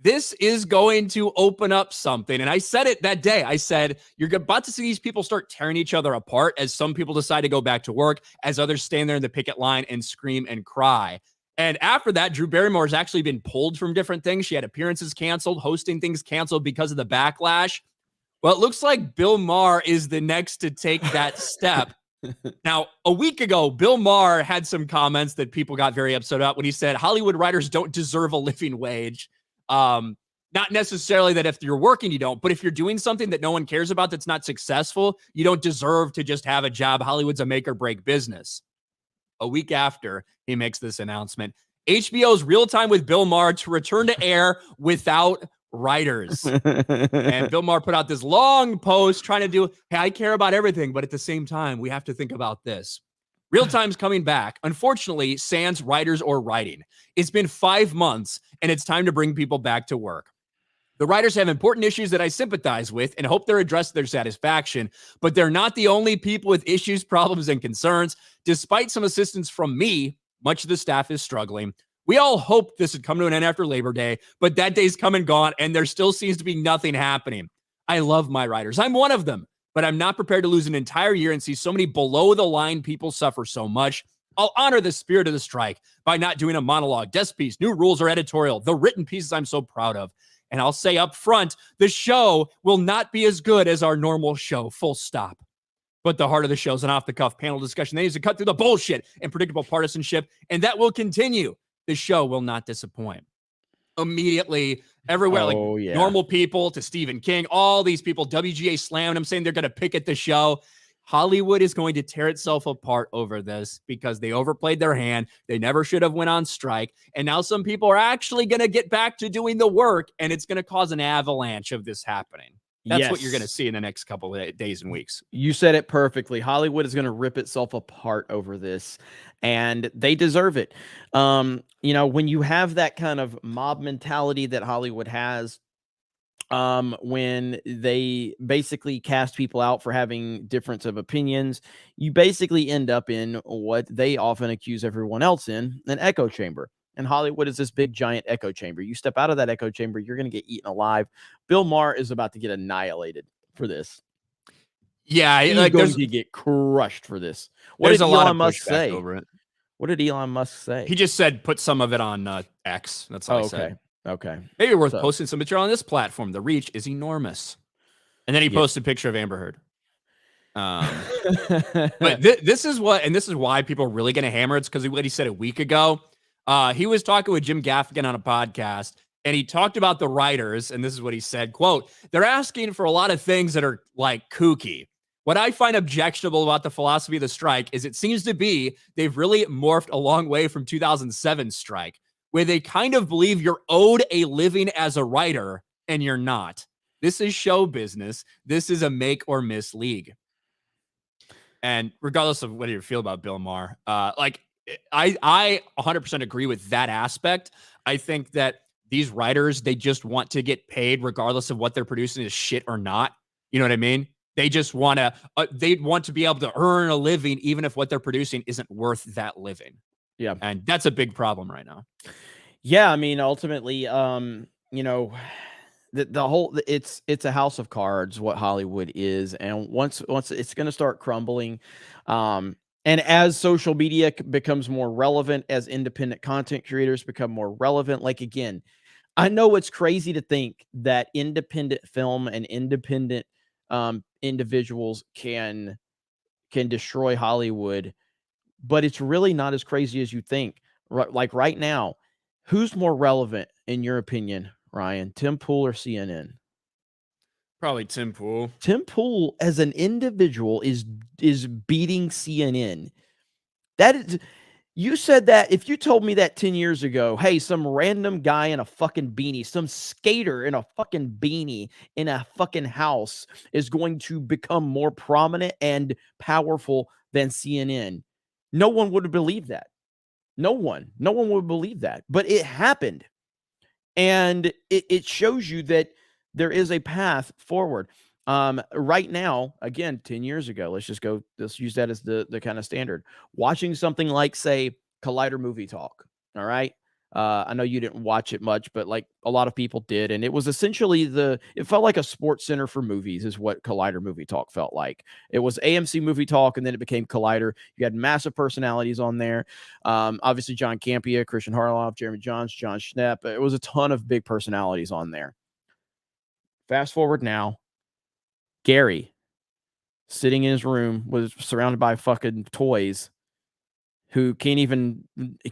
This is going to open up something. And I said it that day. I said, you're about to see these people start tearing each other apart as some people decide to go back to work, as others stand there in the picket line and scream and cry. And after that, Drew Barrymore has actually been pulled from different things. She had appearances canceled, hosting things canceled because of the backlash. Well, it looks like Bill Maher is the next to take that step. Now, a week ago, Bill Maher had some comments that people got very upset about when he said Hollywood writers don't deserve a living wage. Not necessarily that if you're working, you don't, but if you're doing something that no one cares about that's not successful, you don't deserve to just have a job. Hollywood's a make or break business. A week after he makes this announcement, HBO's Real Time with Bill Maher to return to air without writers. And Bill Maher put out this long post trying to do, hey, I care about everything, but at the same time, we have to think about this. Real Time's coming back. Unfortunately, sans writers or writing. It's been 5 months, and it's time to bring people back to work. The writers have important issues that I sympathize with and hope they're addressed to their satisfaction, but they're not the only people with issues, problems, and concerns. Despite some assistance from me, much of the staff is struggling. We all hoped this would come to an end after Labor Day, but that day's come and gone, and there still seems to be nothing happening. I love my writers. I'm one of them, but I'm not prepared to lose an entire year and see so many below-the-line people suffer so much. I'll honor the spirit of the strike by not doing a monologue, desk piece, new rules, or editorial, the written pieces I'm so proud of. And I'll say up front, the show will not be as good as our normal show, full stop. But the heart of the show is an off-the-cuff panel discussion that needs to cut through the bullshit and predictable partisanship, and that will continue. The show will not disappoint. Immediately, everywhere, normal people to Stephen King, all these people, WGA slamming them, saying they're going to picket the show. Hollywood is going to tear itself apart over this because they overplayed their hand. They never should have went on strike. And now some people are actually going to get back to doing the work, and it's going to cause an avalanche of this happening. That's what you're going to see in the next couple of days and weeks. You said it perfectly. Hollywood is going to rip itself apart over this, and they deserve it. You know, when you have that kind of mob mentality that Hollywood has, when they basically cast people out for having difference of opinions, you basically end up in what they often accuse everyone else in, an echo chamber. And Hollywood is this big, giant echo chamber. You step out of that echo chamber, you're going to get eaten alive. Bill Maher is about to get annihilated for this. Yeah, he's going to get crushed for this. What did Elon Musk say over it? What did Elon Musk say? He just said put some of it on X. That's all I said. Okay. Maybe worth posting some material on this platform. The reach is enormous. And then he posted a picture of Amber Heard. But this is why people are really going to hammer it. It's because what he said a week ago. He was talking with Jim Gaffigan on a podcast, and he talked about the writers, and this is what he said, quote, they're asking for a lot of things that are like kooky. What I find objectionable about the philosophy of the strike is it seems to be they've really morphed a long way from 2007 strike, where they kind of believe you're owed a living as a writer, and you're not. This is show business. This is a make or miss league. And regardless of what you feel about Bill Maher, I 100% agree with that aspect. I think that these writers, they just want to get paid regardless of what they're producing is shit or not. You know what I mean? They just want to, they want to be able to earn a living, even if what they're producing isn't worth that living. Yeah. And that's a big problem right now. Yeah. I mean, ultimately, you know, the whole, it's a house of cards, what Hollywood is. And once it's going to start crumbling, and as social media becomes more relevant, as independent content creators become more relevant, like, again, I know it's crazy to think that independent film and independent individuals can destroy Hollywood, but it's really not as crazy as you think. Like right now, who's more relevant in your opinion, Ryan? Tim Pool or CNN? Probably Tim Pool. Tim Pool as an individual is beating CNN. That is, you said that if you told me that 10 years ago, hey, some random guy in a fucking beanie, some skater in a fucking beanie in a fucking house is going to become more prominent and powerful than CNN, no one would have believed that. No one would believe that, but it happened. And it shows you that there is a path forward. Right now, again, 10 years ago, let's use that as the kind of standard. Watching something like, say, Collider Movie Talk. All right. I know you didn't watch it much, but like a lot of people did. And it was essentially it felt like a sports center for movies, is what Collider Movie Talk felt like. It was AMC Movie Talk, and then it became Collider. You had massive personalities on there. Obviously, John Campea, Christian Harloff, Jeremy Johns, John Schnepp. It was a ton of big personalities on there. Fast forward now, Gary, sitting in his room, was surrounded by fucking toys, who can't even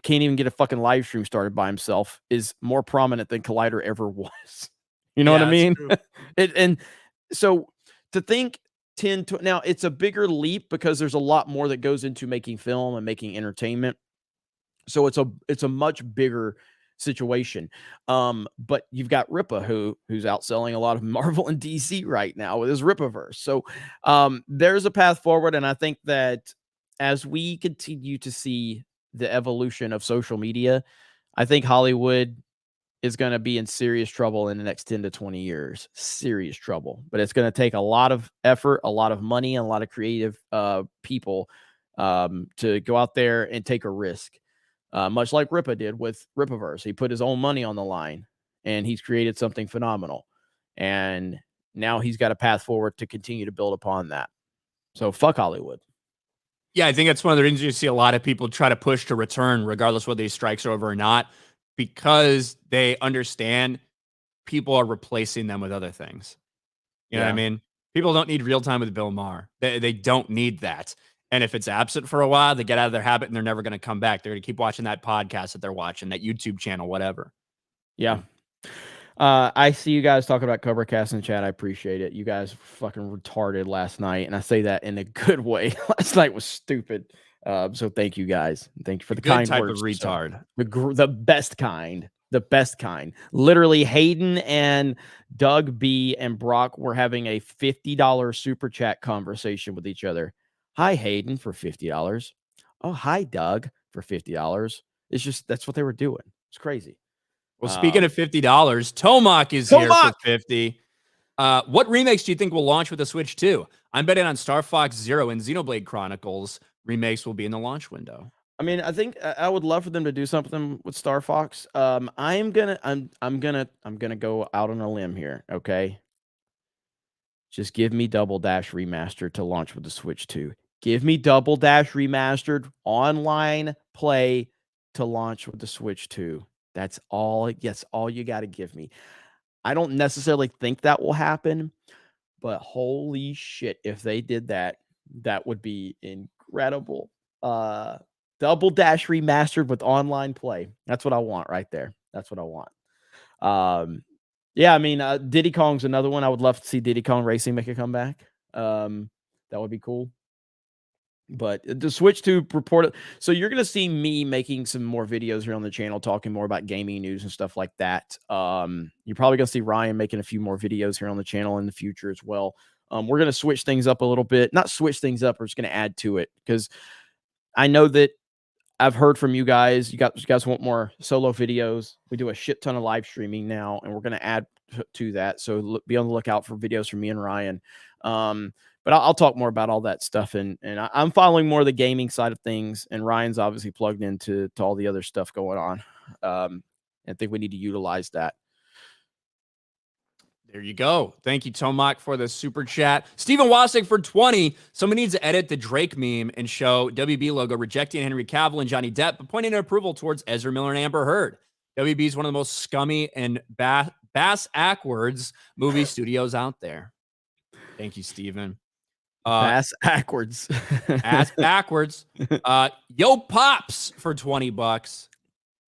get a fucking live stream started by himself, is more prominent than Collider ever was. You know what I mean? And so to think 10 to now, it's a bigger leap because there's a lot more that goes into making film and making entertainment. So it's a much bigger situation. But you've got Ripa, who's outselling a lot of Marvel and DC right now with his Ripaverse. So there's a path forward, and I think that as we continue to see the evolution of social media, I think Hollywood is going to be in serious trouble in the next 10 to 20 years. Serious trouble. But it's going to take a lot of effort, a lot of money, and a lot of creative people to go out there and take a risk. Much like Ripa did with Ripaverse. He put his own money on the line, and he's created something phenomenal. And now he's got a path forward to continue to build upon that. So fuck Hollywood. Yeah, I think that's one of the reasons you see a lot of people try to push to return, regardless whether these strikes are over or not, because they understand people are replacing them with other things. You know what I mean? People don't need real time with Bill Maher. They don't need that. And if it's absent for a while, they get out of their habit and they're never going to come back. They're going to keep watching that podcast that they're watching, that YouTube channel, whatever. Yeah. I see you guys talking about Cobra Cast in chat. I appreciate it. You guys were fucking retarded last night, and I say that in a good way. Last night was stupid. So thank you guys. Thank you for the kind type words. Of retard. The best kind. The best kind. Literally, Hayden and Doug B and Brock were having a $50 super chat conversation with each other. Hi, Hayden, for $50. Oh, hi, Doug, for $50. It's just, that's what they were doing. It's crazy. Well, speaking of $50, Tomac is here for $50. What remakes do you think will launch with the Switch 2? I'm betting on Star Fox Zero and Xenoblade Chronicles remakes will be in the launch window. I mean, I think I would love for them to do something with Star Fox. I'm gonna go out on a limb here. Okay, just give me Double Dash Remastered to launch with the Switch 2. Give me Double Dash Remastered online play to launch with the Switch 2. That's all. Yes, all you got to give me. I don't necessarily think that will happen, but holy shit, if they did that, that would be incredible. Double Dash Remastered with online play. That's what I want right there. That's what I want. Yeah, I mean, Diddy Kong's another one. I would love to see Diddy Kong Racing make a comeback. That would be cool. But the Switch 2 reported. So you're going to see me making some more videos here on the channel, talking more about gaming news and stuff like that. You're probably going to see Ryan making a few more videos here on the channel in the future as well. We're going to switch things up a little bit. Not switch things up. We're just going to add to it because I know that I've heard from you guys. You guys want more solo videos. We do a shit ton of live streaming now, and we're going to add to that. So be on the lookout for videos from me and Ryan. But I'll talk more about all that stuff, and I'm following more of the gaming side of things, and Ryan's obviously plugged into all the other stuff going on. I think we need to utilize that. There you go. Thank you, Tomac, for the super chat. Stephen Wasik for 20. Someone needs to edit the Drake meme and show WB logo rejecting Henry Cavill and Johnny Depp, but pointing to approval towards Ezra Miller and Amber Heard. WB is one of the most scummy and bass-ackwards movie studios out there. Thank you, Stephen. Ass backwards. Ass backwards. Yo Pops for $20.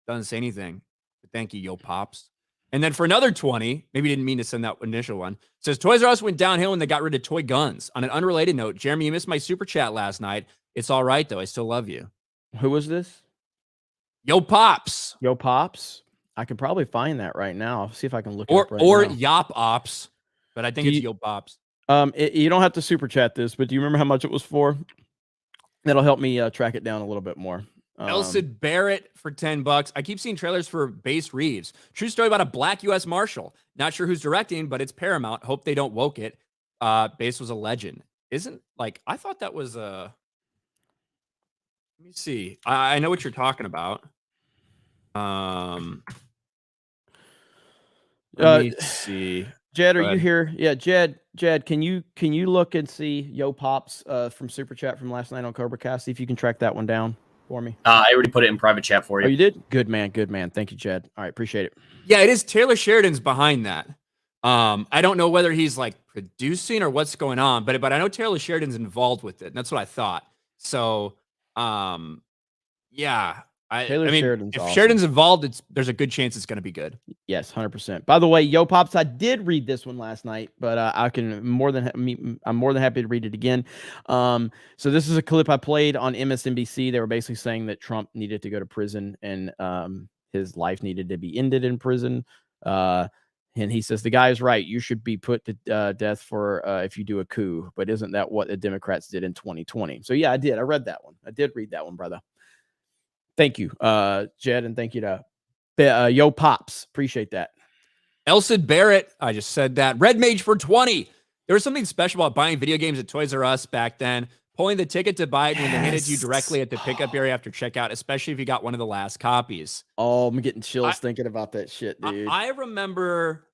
Doesn't say anything. But thank you, Yo Pops. And then for another 20, maybe didn't mean to send that initial one. Says Toys R Us went downhill when they got rid of toy guns. On an unrelated note, Jeremy, you missed my super chat last night. It's all right though. I still love you. Who was this? Yo Pops. Yo Pops. I could probably find that right now. I'll see if I can look it up right now. Or Yop Ops, but I think it's Yo Pops. You don't have to super chat this, but do you remember how much it was for? That'll help me track it down a little bit more. Elsid Barrett for $10. I keep seeing trailers for Base Reeves. True story about a black U.S. Marshal. Not sure who's directing, but it's Paramount. Hope they don't woke it. Base was a legend. Isn't like I thought that was a. Let me see. I know what you're talking about. Let me see. Jed, are you here? Yeah, Jed, can you look and see Yo Pops from Super Chat from last night on Cobra Cast? See if you can track that one down for me. I already put it in private chat for you. Oh, you did? Good man, good man. Thank you, Jed. All right, appreciate it. Yeah, it is Taylor Sheridan's behind that. I don't know whether he's like producing or what's going on, but I know Taylor Sheridan's involved with it, and that's what I thought. So, yeah. I mean, Sheridan's if awesome. Sheridan's involved, there's a good chance it's going to be good. Yes, 100%. By the way, Yo Pops, I did read this one last night, but I'm more than happy to read it again. So this is a clip I played on MSNBC. They were basically saying that Trump needed to go to prison and his life needed to be ended in prison. And he says the guy is right. You should be put to death for if you do a coup. But isn't that what the Democrats did in 2020? So yeah, I did. I read that one. I did read that one, brother. Thank you, Jed, and thank you to Yo Pops. Appreciate that. Elsid Barrett, I just said that. Red Mage for 20. There was something special about buying video games at Toys R Us back then. Pulling the ticket to buy it when they handed it to you directly at the pickup area after checkout, especially if you got one of the last copies. Oh, I'm getting chills thinking about that shit, dude. I remember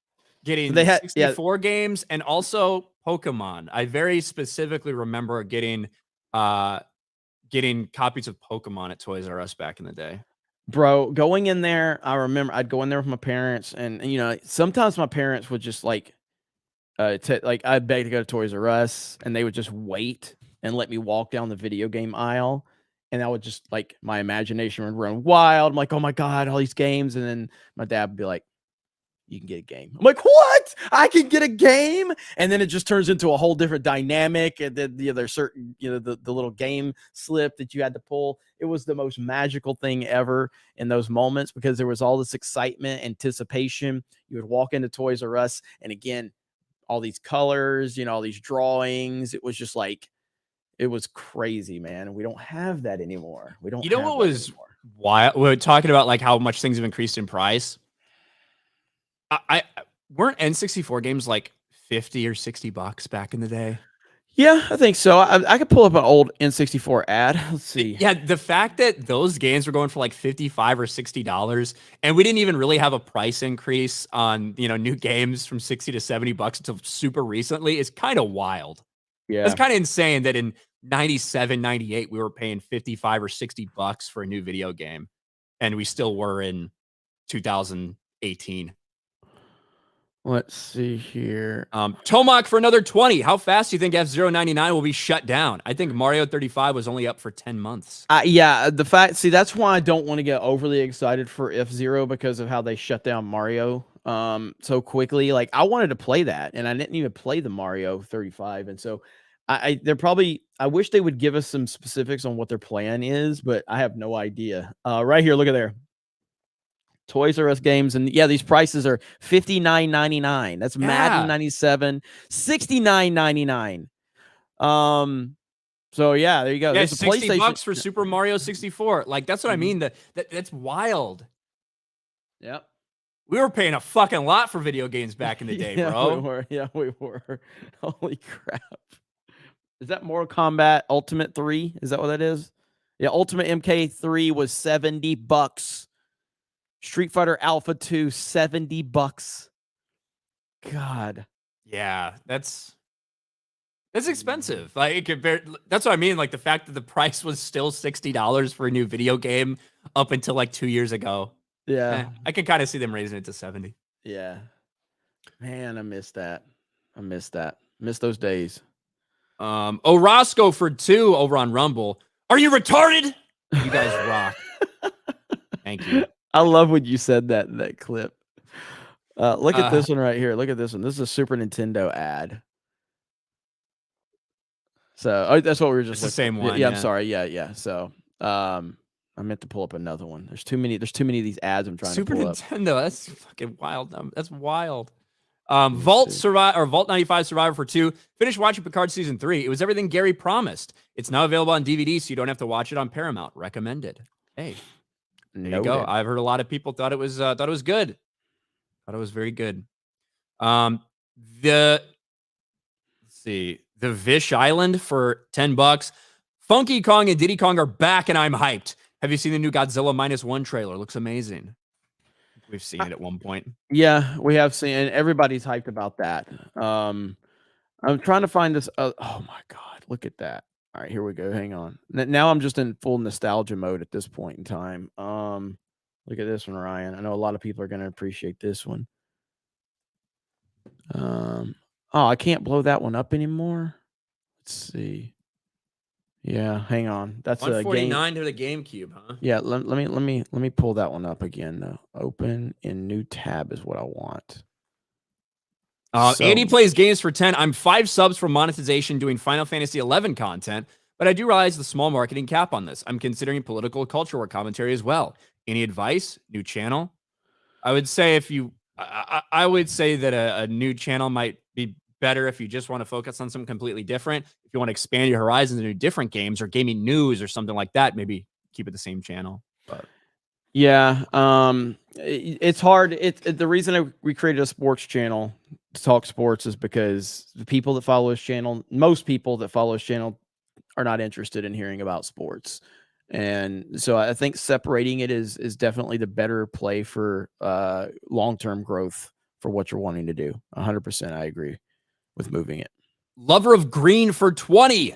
getting 64 games and also Pokemon. I very specifically remember getting copies of Pokemon at Toys R Us back in the day. Bro, going in there, I remember I'd go in there with my parents, and you know, sometimes my parents would just like I'd beg to go to Toys R Us, and they would just wait and let me walk down the video game aisle, and I would just like my imagination would run wild. I'm like, oh my god, all these games, and then my dad would be like, you can get a game. I'm like, what? I can get a game? And then it just turns into a whole different dynamic. And then there's certain, the little game slip that you had to pull. It was the most magical thing ever in those moments because there was all this excitement, anticipation. You would walk into Toys R Us, and again, all these colors, all these drawings. It was just like, it was crazy, man. We don't have that anymore. We don't. You know what was wild? We're talking about like how much things have increased in price. I weren't N64 games like $50 or $60 back in the day? Yeah, I think so. I could pull up an old N64 ad. Let's see. Yeah, the fact that those games were going for like $55 or $60, and we didn't even really have a price increase on new games from $60 to $70 until super recently is kind of wild. Yeah, it's kind of insane that in 97, 98 we were paying $55 or $60 for a new video game, and we still were in 2018. Let's see here. Tomac for another 20. How fast do you think F-099 will be shut down? I think Mario 35 was only up for 10 months. Yeah, that's why I don't want to get overly excited for F-Zero because of how they shut down Mario so quickly. Like, I wanted to play that, and I didn't even play the Mario 35. And so I wish they would give us some specifics on what their plan is, but I have no idea. Right here, look at there. Toys R Us games, and yeah, these prices are $59.99. That's Madden 97, $69.99. So yeah, there you go. Yeah, there's a PlayStation $60 for Super Mario 64. Like, that's what I mean. That's wild. Yep. We were paying a fucking lot for video games back in the day, bro. We were. Holy crap. Is that Mortal Kombat Ultimate 3? Is that what that is? Yeah, Ultimate MK3 was $70. Street Fighter Alpha 2, $70. God. Yeah, that's expensive. Like, that's what I mean. Like, the fact that the price was still $60 for a new video game up until like 2 years ago. Yeah. I can kind of see them raising it to 70. Yeah. Man, I miss that. Miss those days. Orozco for 2 over on Rumble. Are you retarded? You guys rock. Thank you. I love when you said that in that clip. Look at this one right here. Look at this one. This is a Super Nintendo ad. So that's what we were just. It's the same one. Yeah, I'm sorry. Yeah. So I meant to pull up another one. There's too many of these ads I'm trying to pull up. Super Nintendo. That's fucking wild. That's wild. Vault 95 Survivor for 2. Finished watching Picard season 3. It was everything Gary promised. It's now available on DVD, so you don't have to watch it on Paramount. Recommended. Hey, there you go. Noted. I've heard a lot of people thought it was good. Thought it was very good. Um, the let's see, the Vish Island for $10. Funky Kong and Diddy Kong are back, and I'm hyped. Have you seen the new Godzilla -1 trailer? Looks amazing. We've seen it at one point. Yeah, we have seen, and everybody's hyped about that. I'm trying to find this. Oh my god, look at that! All right, here we go. Hang on. Now I'm just in full nostalgia mode at this point in time. Look at this one, Ryan. I know a lot of people are going to appreciate this one. Oh, I can't blow that one up anymore. Let's see. Yeah, hang on. That's a game. 149 to the GameCube, huh? Yeah, let me pull that one up again though. Open in new tab is what I want. Andy plays games for 10. I'm 5 subs from monetization doing Final Fantasy 11 content, but I do realize the small marketing cap on this. I'm considering political culture war commentary as well. Any advice? New channel? I would say I would say that a new channel might be better if you just want to focus on something completely different. If you want to expand your horizons into different games or gaming news or something like that, maybe keep it the same channel. But yeah, it's hard. The reason we created a sports channel to talk sports is because the people that follow this channel, most people that follow this channel, are not interested in hearing about sports. And so I think separating it is definitely the better play for long-term growth for what you're wanting to do. 100%, I agree with moving it. Lover of Green for 20.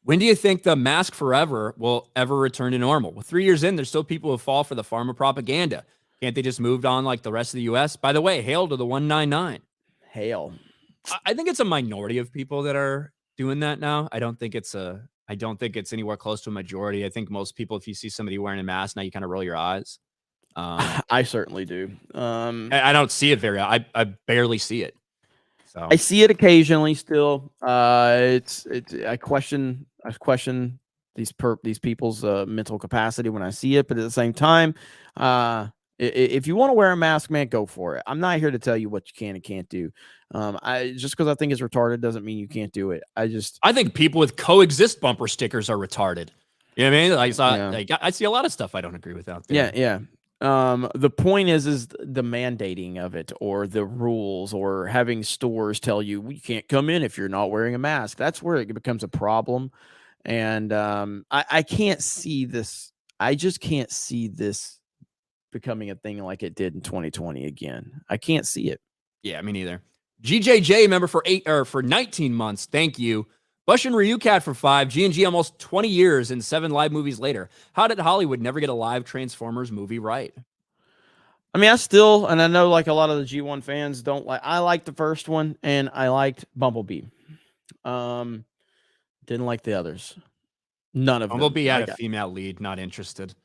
When do you think the mask forever will ever return to normal? Well, 3 years in, there's still people who fall for the pharma propaganda. Can't they just move on like the rest of the U.S.? By the way, hail to the 199. Hail. I think it's a minority of people that are doing that now. I don't think it's anywhere close to a majority. I think most people, if you see somebody wearing a mask now, you kind of roll your eyes. I certainly do. I don't see it I barely see it. So I see it occasionally still. I question these people's mental capacity when I see it, but at the same time, if you want to wear a mask, man, go for it. I'm not here to tell you what you can and can't do. Just because I think it's retarded doesn't mean you can't do it. I think people with coexist bumper stickers are retarded. You know what I mean? I see a lot of stuff I don't agree with out there. Yeah. The point is the mandating of it, or the rules, or having stores tell you you can't come in if you're not wearing a mask. That's where it becomes a problem. And I can't see this. I just can't see this becoming a thing like it did in 2020 again. I can't see it. Yeah, me neither. GJJ member for 19 months. Thank you. Bush and Ryucat for 5. G&G almost 20 years and 7 live movies later. How did Hollywood never get a live Transformers movie right? I mean, and I know like a lot of the G1 fans don't like. I liked the first one, and I liked Bumblebee. Didn't like the others. None of them. Bumblebee had a female lead. Not interested.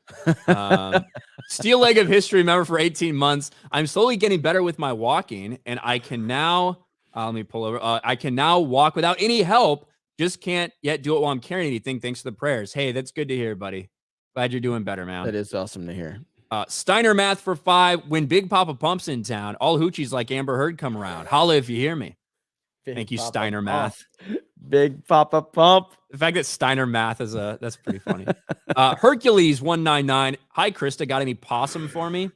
Steel Leg of History member for 18 months. I'm slowly getting better with my walking, and I can now. Let me pull over. I can now walk without any help. Just can't yet do it while I'm carrying anything. Thanks for the prayers. Hey, that's good to hear, buddy. Glad you're doing better, man. That is awesome to hear. Steiner Math for 5. When Big Papa Pump's in town, all hoochies like Amber Heard come around. Holla if you hear me. Thank you, Steiner Math. Big Papa Pump. The fact that Steiner Math is that's pretty funny. Hercules 199. Hi, Krista. Got any possum for me?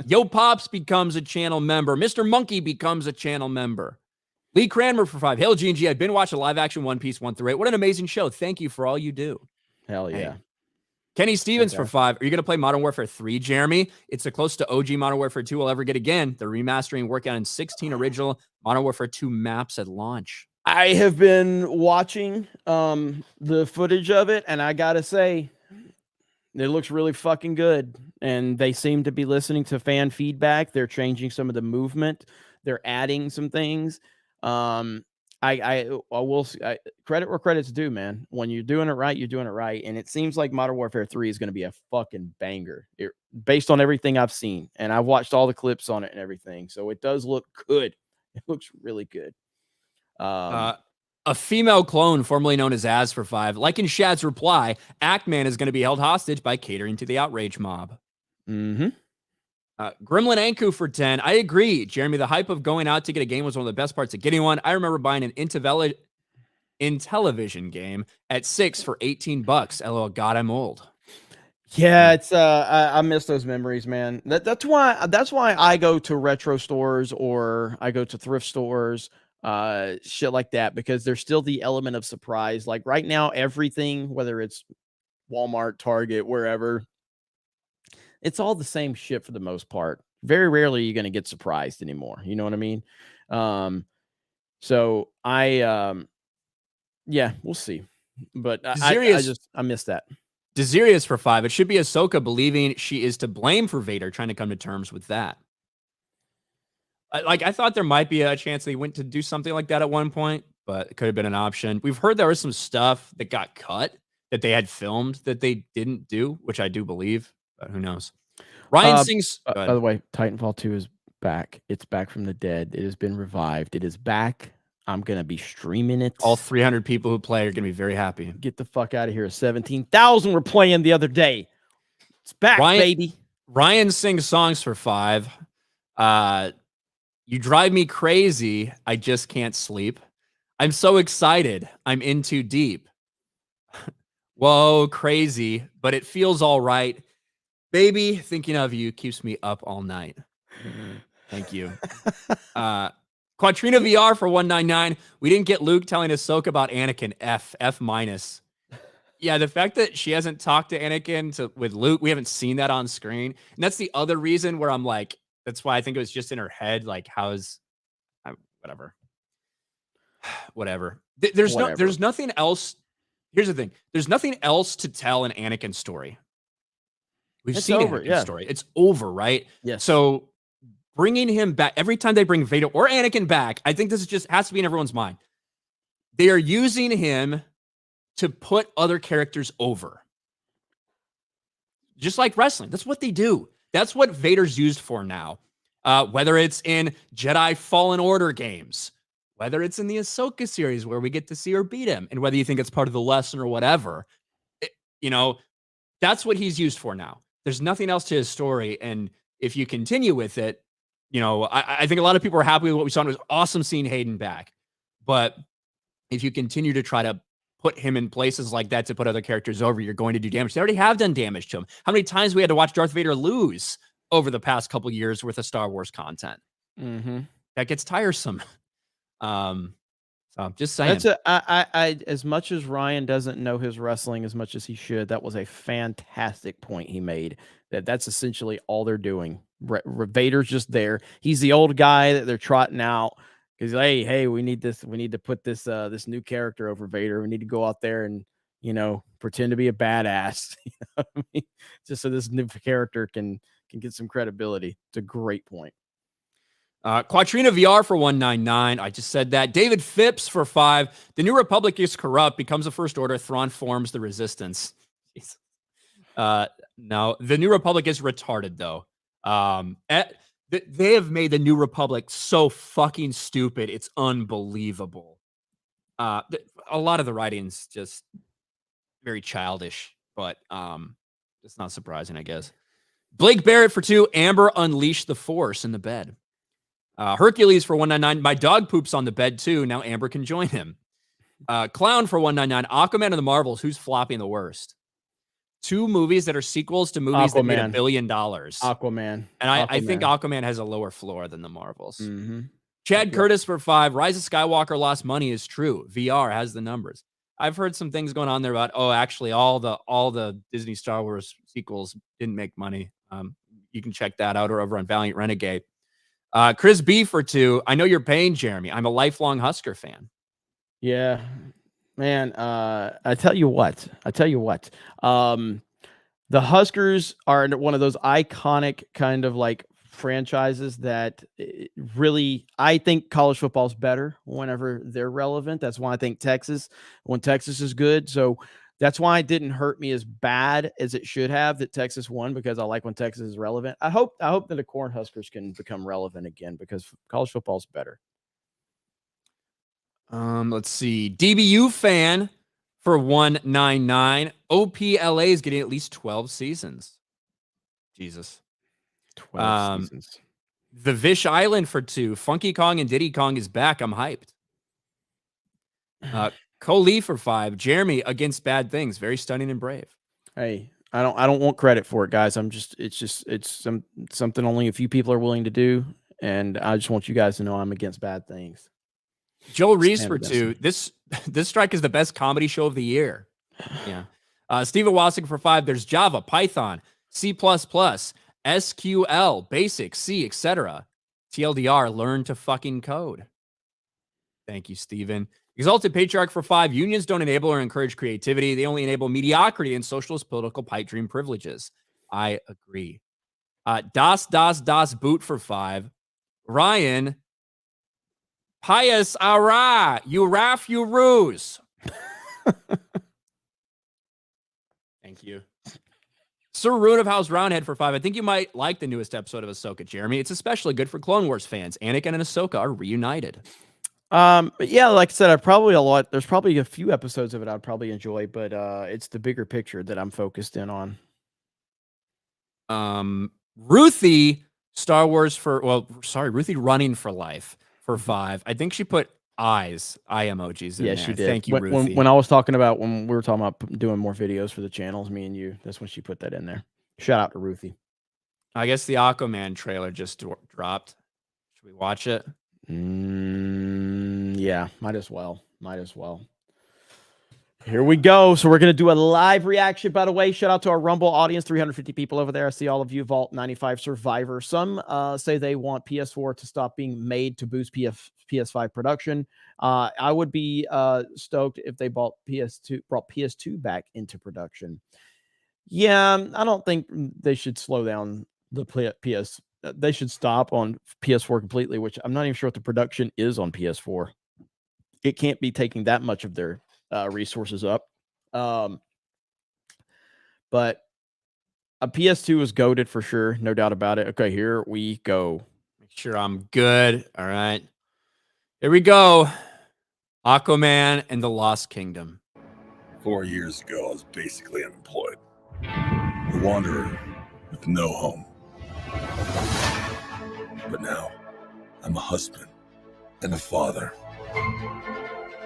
Yo Pops becomes a channel member. Mr. Monkey becomes a channel member. Lee Cranmer for 5. Hail G&G. I've been watching live action One Piece 1 through 8. What an amazing show. Thank you for all you do. Hell yeah. Hey. Kenny Stevens for 5. Are you going to play Modern Warfare 3, Jeremy? It's the closest to OG Modern Warfare 2 we'll ever get again. They're remastering, working on 16 original Modern Warfare 2 maps at launch. I have been watching the footage of it, and I gotta say, it looks really fucking good. And they seem to be listening to fan feedback. They're changing some of the movement. They're adding some things. I will credit where credit's due, man. When you're doing it right, you're doing it right. And it seems like Modern Warfare 3 is going to be a fucking banger based on everything I've seen. And I've watched all the clips on it and everything. So it does look good. It looks really good. A female clone, formerly known as Az for 5. Like in Shad's reply, Actman is going to be held hostage by catering to the outrage mob. Mm-hmm. Gremlin Anku for 10. I agree, Jeremy. The hype of going out to get a game was one of the best parts of getting one. I remember buying an Intellivision game at 6 for $18. LOL. God, I'm old. Yeah, it's I miss those memories, man. That's why I go to retro stores or I go to thrift stores, shit like that, because there's still the element of surprise. Like right now, everything, whether it's Walmart, Target, wherever, it's all the same shit for the most part. Very rarely you're gonna get surprised anymore. You know what I mean? Um, so yeah, we'll see. But Desirius I miss that. Desirius for 5. It should be Ahsoka believing she is to blame for Vader, trying to come to terms with that. I thought there might be a chance they went to do something like that at one point, but it could have been an option. We've heard there was some stuff that got cut that they had filmed that they didn't do, which I do believe, but who knows? Ryan sings. Go By ahead. the way, Titanfall 2 is back. It's back from the dead. It has been revived. It is back. I'm gonna be streaming it. All 300 people who play are gonna be very happy. Get the fuck out of here. 17,000 were playing the other day. It's back, baby. Ryan sings songs for 5. You drive me crazy. I just can't sleep. I'm so excited. I'm in too deep. Whoa, crazy, but it feels all right. Baby, thinking of you keeps me up all night. Thank you. Quattrina VR for 199. We didn't get Luke telling Ahsoka about Anakin. F minus. Yeah, the fact that she hasn't talked to Anakin with Luke, we haven't seen that on screen. And that's the other reason where I'm like, that's why I think it was just in her head. Like, whatever. Whatever. There's nothing else. Here's the thing. There's nothing else to tell an Anakin story. We've seen Anakin's story. It's over, right? Yes. So bringing him back, every time they bring Vader or Anakin back, I think this just has to be in everyone's mind. They are using him to put other characters over. Just like wrestling. That's what they do. That's what Vader's used for now. Whether it's in Jedi Fallen Order games, whether it's in the Ahsoka series where we get to see her beat him, and whether you think it's part of the lesson or whatever, that's what he's used for now. There's nothing else to his story. And if you continue with it, I think a lot of people are happy with what we saw. And it was awesome seeing Hayden back. But if you continue to try to put him in places like that to put other characters over, you're going to do damage. They already have done damage to him. How many times we had to watch Darth Vader lose over the past couple years worth of Star Wars content? Mm-hmm. That gets tiresome. So I'm just saying. I as much as Ryan doesn't know his wrestling as much as he should, that was a fantastic point he made. That's essentially all they're doing. Vader's just there. He's the old guy that they're trotting out because hey, we need this. We need to put this this new character over Vader. We need to go out there and pretend to be a badass. You know what I mean? Just so this new character can get some credibility. It's a great point. Quattrina VR for 199. I just said that. David Phipps for 5. The New Republic is corrupt, becomes a First Order. Thrawn forms the Resistance. No, the New Republic is retarded, though. They have made the New Republic so fucking stupid. It's unbelievable. A lot of the writing's just very childish, but it's not surprising, I guess. Blake Barrett for 2. Amber unleashed the Force in the bed. Hercules for 199. My dog poops on the bed too. Now Amber can join him. Clown for 199. Aquaman and the Marvels. Who's flopping the worst? 2 movies that are sequels to movies that made $1 billion. Aquaman. And I think Aquaman has a lower floor than the Marvels. Mm-hmm. Chad Curtis for 5. Rise of Skywalker lost money is true. VR has the numbers. I've heard some things going on there about, actually all the Disney Star Wars sequels didn't make money. You can check that out or over on Valiant Renegade. Chris B for 2. I know you're paying, Jeremy. I'm a lifelong Husker fan. Yeah, man. I tell you what. The Huskers are one of those iconic kind of like franchises that really, I think college football is better whenever they're relevant. That's why I think when Texas is good. So that's why it didn't hurt me as bad as it should have that Texas won, because I like when Texas is relevant. I hope that the Cornhuskers can become relevant again because college football is better. Let's see. DBU fan for 199. OPLA is getting at least 12 seasons. Jesus. 12 seasons. The Vish Island for 2. Funky Kong and Diddy Kong is back. I'm hyped. Coley for 5. Jeremy against bad things. Very stunning and brave. Hey, I don't want credit for it, guys. It's something only a few people are willing to do, and I just want you guys to know I'm against bad things. Joe Reese Stand for against 2. This strike is the best comedy show of the year. Yeah. Steven Wasik for 5. There's Java, Python, C++, SQL, Basic, C, etc. TLDR, learn to fucking code. Thank you, Steven. Exalted Patriarch for 5. Unions don't enable or encourage creativity. They only enable mediocrity and socialist political pipe dream privileges. I agree. Das Boot for 5. Ryan, Pius Ara, you raf, you ruse. Thank you. Sir Rune of House Roundhead for 5. I think you might like the newest episode of Ahsoka, Jeremy. It's especially good for Clone Wars fans. Anakin and Ahsoka are reunited. But yeah, like I said, there's probably a few episodes of it I'd probably enjoy, but it's the bigger picture that I'm focused in on. Ruthie Ruthie Running for Life for 5. I think she put eye emojis in there. She did. Thank you, Ruthie. When I was talking about when we were talking about doing more videos for the channels, me and you, that's when she put that in there. Shout out to Ruthie. I guess the Aquaman trailer just dropped. Should we watch it? Yeah, might as well. Here we go. So we're going to do a live reaction, by the way. Shout out to our Rumble audience, 350 people over there. I see all of you. Vault 95 Survivor. Some say they want PS4 to stop being made to boost PS5 production. I would be stoked if they brought PS2 back into production. Yeah, I don't think they should slow down the PS. They should stop on PS4 completely, which I'm not even sure what the production is on PS4. It can't be taking that much of their resources up. But a PS2 is goated for sure. No doubt about it. Okay, here we go. Make sure I'm good. All right. Here we go. Aquaman and the Lost Kingdom. 4 years ago, I was basically unemployed. A wanderer with no home. But now, I'm a husband and a father.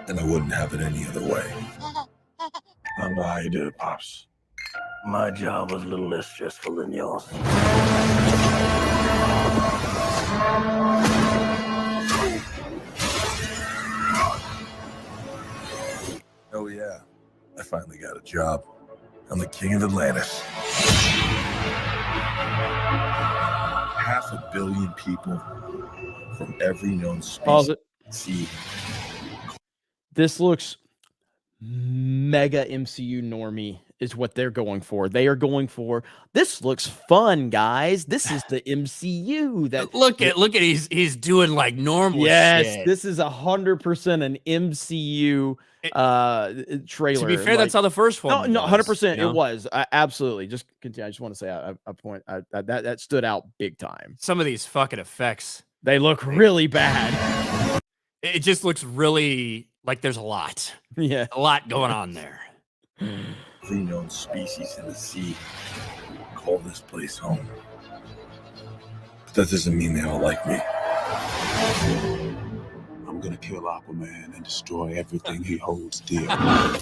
And I wouldn't have it any other way. I don't know how you did it, Pops. My job was a little less stressful than yours. Oh yeah, I finally got a job. I'm the king of Atlantis. 500 million people from every known species. Pause it. See, This looks mega MCU normie is what they're going for. They are going for, this looks fun, guys. This is the MCU. That look at he's doing like normal shit. This is 100% an MCU trailer. To be fair, that's how the first one. No, 100% you know? it was. Absolutely. Just continue. I just want to say a point that stood out big time. Some of these fucking effects, they look really bad. It just looks really like there's a lot. Yeah. A lot going on there. every known species in the sea call this place home. But that doesn't mean they all like me. I'm gonna kill Aquaman and destroy everything he holds dear. I'm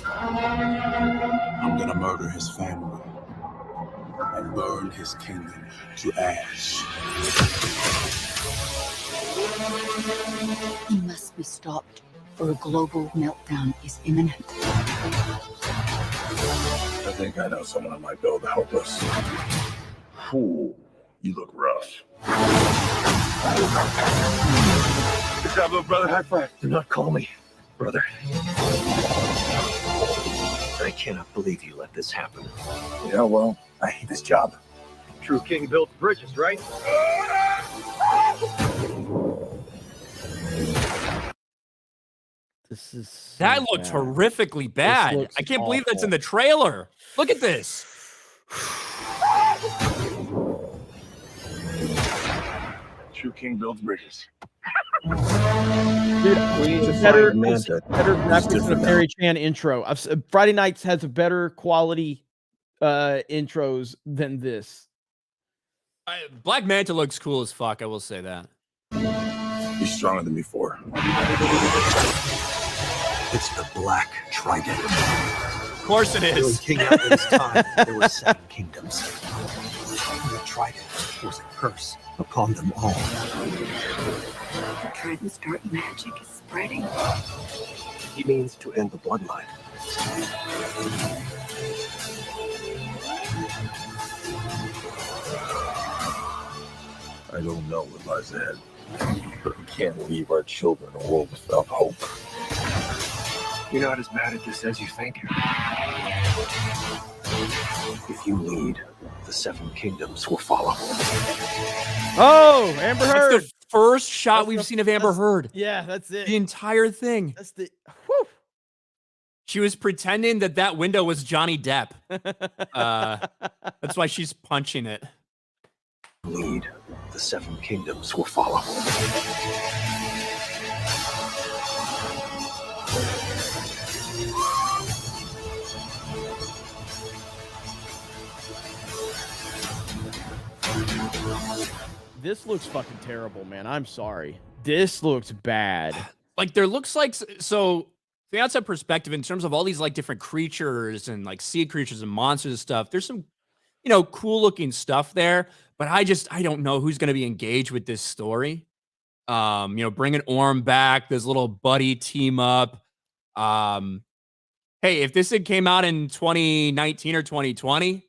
gonna murder his family and burn his kingdom to ash. He must be stopped, or a global meltdown is imminent. I think I know someone that might be able to help us. Ooh, you look rough. Good job, little brother. High five. Do not call me brother. I cannot believe you let this happen. Yeah, well, I hate this job. True king built bridges, right? This is so That looked bad. horrifically bad. looks I can't believe that's awful. in the trailer. Look at this. True king builds bridges. Dude, We need to better, find Manta. better graphics than different the now. Perry Chan intro. Friday Nights has a better quality intros than this. Black Manta looks cool as fuck. I will say that. He's stronger than before. It's the Black Trident. course it During is. King Alfred's time, there were 7 kingdoms. And the trident was a curse upon them all. The Trident's dark magic is spreading. He means to end the bloodline. I don't know what lies ahead, but we can't leave our children a world without hope. You're not as bad at this as you think. If you lead, the 7 kingdoms will follow. Oh, Amber Heard. That's the first shot That's we've the- seen of Amber that's- Heard. Yeah, that's it. The entire thing. That's the. Whew. She was pretending that window was Johnny Depp. That's why she's punching it. Lead, the 7 kingdoms will follow. This looks fucking terrible, man. I'm sorry. This looks bad. Like there looks like so the outside perspective in terms of all these like different creatures and like sea creatures and monsters and stuff. There's some, cool looking stuff there, but I don't know who's going to be engaged with this story. Bringing Orm back, this little buddy team up. Hey, if this had came out in 2019 or 2020,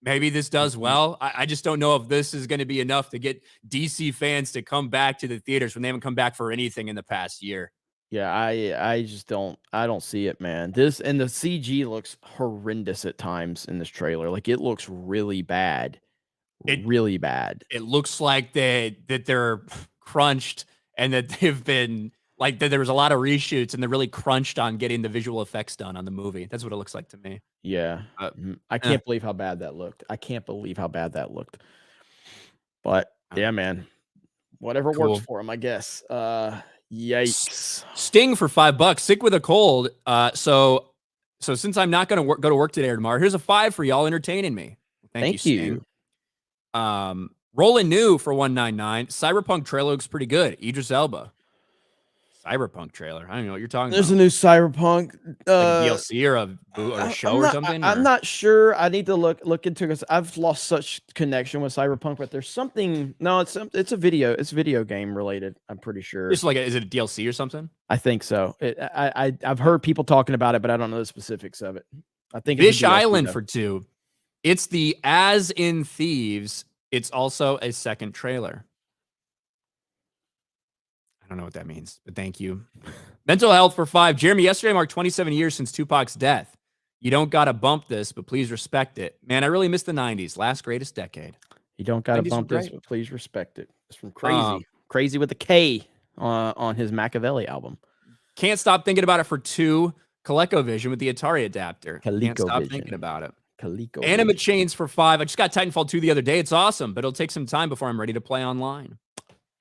maybe this does well. I just don't know if this is going to be enough to get DC fans to come back to the theaters when they haven't come back for anything in the past year. Yeah, I just don't see it, man. This and the CG looks horrendous at times in this trailer. Like it looks really bad. Really bad. It looks like that they're crunched and that they've been like that there was a lot of reshoots and they're really crunched on getting the visual effects done on the movie. That's what it looks like to me. Yeah. I can't believe how bad that looked. I can't believe how bad that looked. But yeah, man. Whatever Cool. works for him, I guess. Yikes. Sting for $5. Sick with a cold. So since I'm not going to go to work today or tomorrow, here's a 5 for y'all entertaining me. Thank you. Sting. Rolling New for $1.99. Cyberpunk trailer looks pretty good. Idris Elba. Cyberpunk trailer. I don't know what you're talking There's about. a new Cyberpunk Like a DLC or a show or something? I'm not sure. I need to look into it because I've lost such connection with Cyberpunk, but there's something. No, it's a video. It's video game related. I'm pretty sure. Just like is it a DLC or something? I think so. I've heard people talking about it, but I don't know the specifics of it. I think it's Fish a DLC, Island though. for 2. It's the As in Thieves. It's also a second trailer. I don't know what that means, but thank you. Mental Health for 5. Jeremy, yesterday marked 27 years since Tupac's death. You don't got to bump this, but please respect it. Man, I really miss the 90s. Last greatest decade. You don't got to 90s were bump this, great. but please respect it. It's from Crazy. Crazy with a K on his Machiavelli album. Can't stop thinking about it for 2. ColecoVision with the Atari adapter. Can't stop ColecoVision. thinking about it. Calico. Anima Chains for 5. I just got Titanfall 2 the other day. It's awesome, but it'll take some time before I'm ready to play online.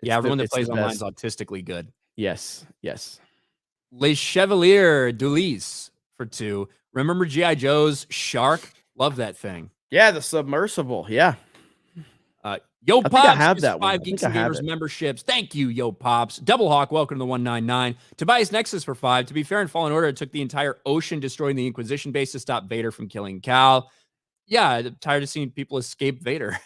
Yeah, everyone that plays online is autistically good. Yes. Les Chevaliers d'Ulysse for 2. Remember G.I. Joe's Shark? Love that thing. Yeah, the submersible. Yeah. Yo I think Pops, I have gives that one. 5 I Geeks think I have Gamers it. memberships. Thank you, Yo Pops. Double Hawk, welcome to the 199. Tobias Nexus for 5. To be fair, in Fallen Order, it took the entire ocean destroying the Inquisition base to stop Vader from killing Cal. Yeah, I'm tired of seeing people escape Vader.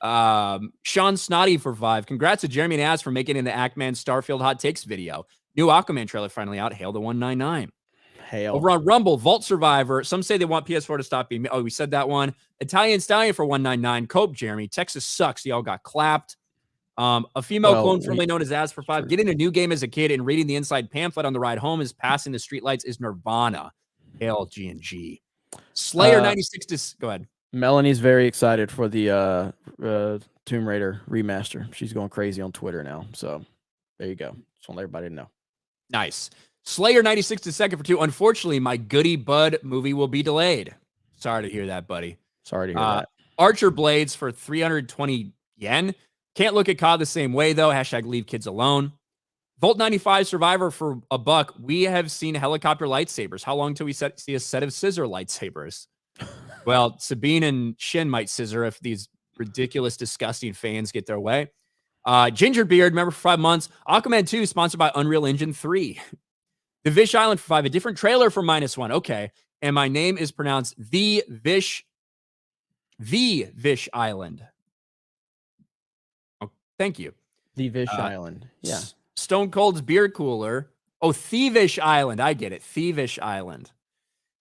Sean Snotty for 5. Congrats to Jeremy and Az for making it in the Ackman Starfield Hot Takes video. New Aquaman trailer finally out. Hail the 199. Hail. Over on Rumble, Vault Survivor. Some say they want PS4 to stop being. Oh, we said that one. Italian Stallion for 199. Cope, Jeremy. Texas sucks. Y'all got clapped. A female clone formerly known as Az for 5. Getting a new game as a kid and reading the inside pamphlet on the ride home is passing the streetlights is Nirvana. Hail G&G. Slayer 96 go ahead. Melanie's very excited for the Tomb Raider remaster. She's going crazy on Twitter now. So there you go. Just want everybody to know. Nice. Slayer 96 to second for 2. Unfortunately, my Goody Bud movie will be delayed. Sorry to hear that, buddy. Sorry to hear that. Archer Blades for 320 yen. Can't look at COD the same way, though. Hashtag leave kids alone. Volt 95 Survivor for $1. We have seen helicopter lightsabers. How long till we see a set of scissor lightsabers? Well, Sabine and Shin might scissor if these ridiculous, disgusting fans get their way. Gingerbeard, remember for 5 months. Aquaman 2, sponsored by Unreal Engine 3. The Fish Island for 5, a different trailer for -1. Okay. and my name is pronounced the Vish Island. Oh, thank you. The Vish Island. Yeah. Stone Cold's beer cooler. Oh, Thievish Island. I get it. Thievish Island.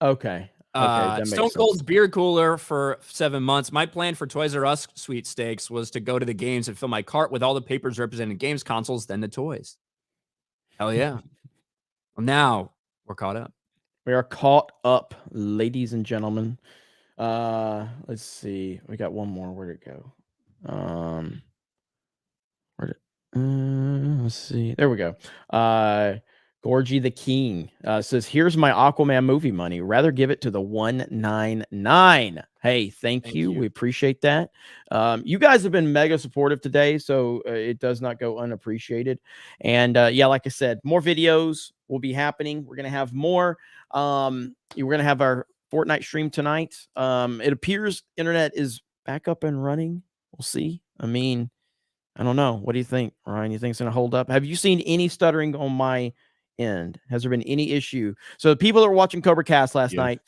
Okay. Okay. That makes Stone sense. Cold's beer cooler for 7 months. My plan for Toys R Us sweepstakes was to go to the games and fill my cart with all the papers representing games consoles, then the toys. Hell yeah. Well, now we're caught up. We are caught up, ladies and gentlemen. Let's see. We got one more. Where'd it go? Let's see. There we go. Gorgie the King says, "Here's my Aquaman movie money. Rather give it to the 199." Hey, thank you. We appreciate that. You guys have been mega supportive today, so it does not go unappreciated. And yeah, like I said, more videos will be happening. We're gonna have more. We're gonna have our Fortnite stream tonight. It appears internet is back up and running. We'll see. I mean, I don't know. What do you think, Ryan? You think it's going to hold up? Have you seen any stuttering on my end? Has there been any issue? So the people that were watching Cobra Cast last night,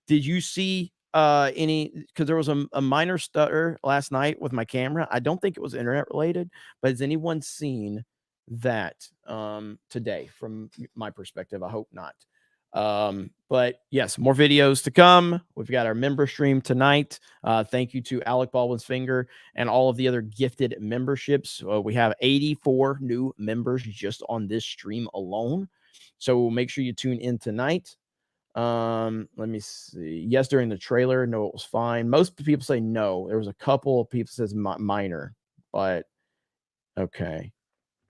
did you see any? Because there was a minor stutter last night with my camera. I don't think it was internet related, but has anyone seen that today from my perspective? I hope not. But yes, more videos to come. We've got our member stream tonight. Thank you to Alec Baldwin's Finger and all of the other gifted memberships. We have 84 new members just on this stream alone. So make sure you tune in tonight. Let me see. Yes, during the trailer, no, it was fine. Most people say no. There was a couple of people says minor, but okay.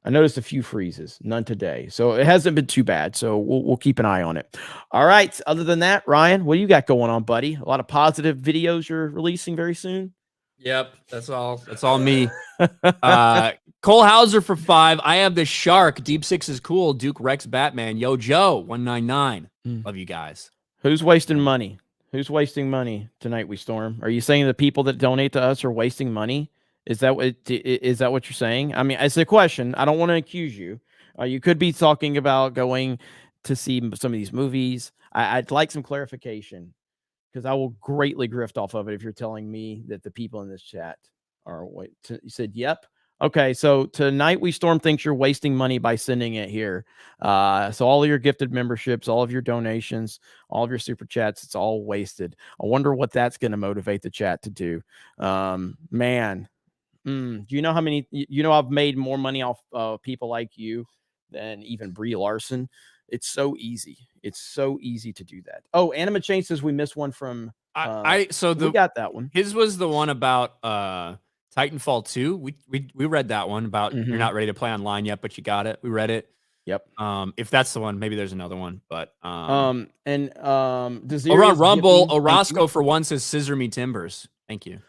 I noticed a few freezes, none today. So it hasn't been too bad. So we'll keep an eye on it. All right. Other than that, Ryan, what do you got going on, buddy? A lot of positive videos you're releasing very soon. Yep. That's all me. Cole Hauser for 5. I have the Shark. Deep Six is cool. Duke Rex Batman. Yo, Joe 199. Love you guys. Who's wasting money? Who's wasting money tonight, We Storm? Are you saying the people that donate to us are wasting money? Is that what you're saying? I mean, it's a question. I don't want to accuse you. You could be talking about going to see some of these movies. I'd like some clarification because I will greatly grift off of it if you're telling me that the people in this chat are. You said, "Yep." Okay, so tonight We Storm thinks you're wasting money by sending it here. So all of your gifted memberships, all of your donations, all of your super chats, it's all wasted. I wonder what that's going to motivate the chat to do. Man. Do you know how many? I've made more money off people like you than even Brie Larson. It's so easy. It's so easy to do that. Oh, Anima Chain says we missed one from. We got that one. His was the one about Titanfall 2. We read that one about you're not ready to play online yet, but you got it. We read it. Yep. If that's the one, maybe there's another one. But around Rumble, Orozco for 1 says scissor me timbers. Thank you.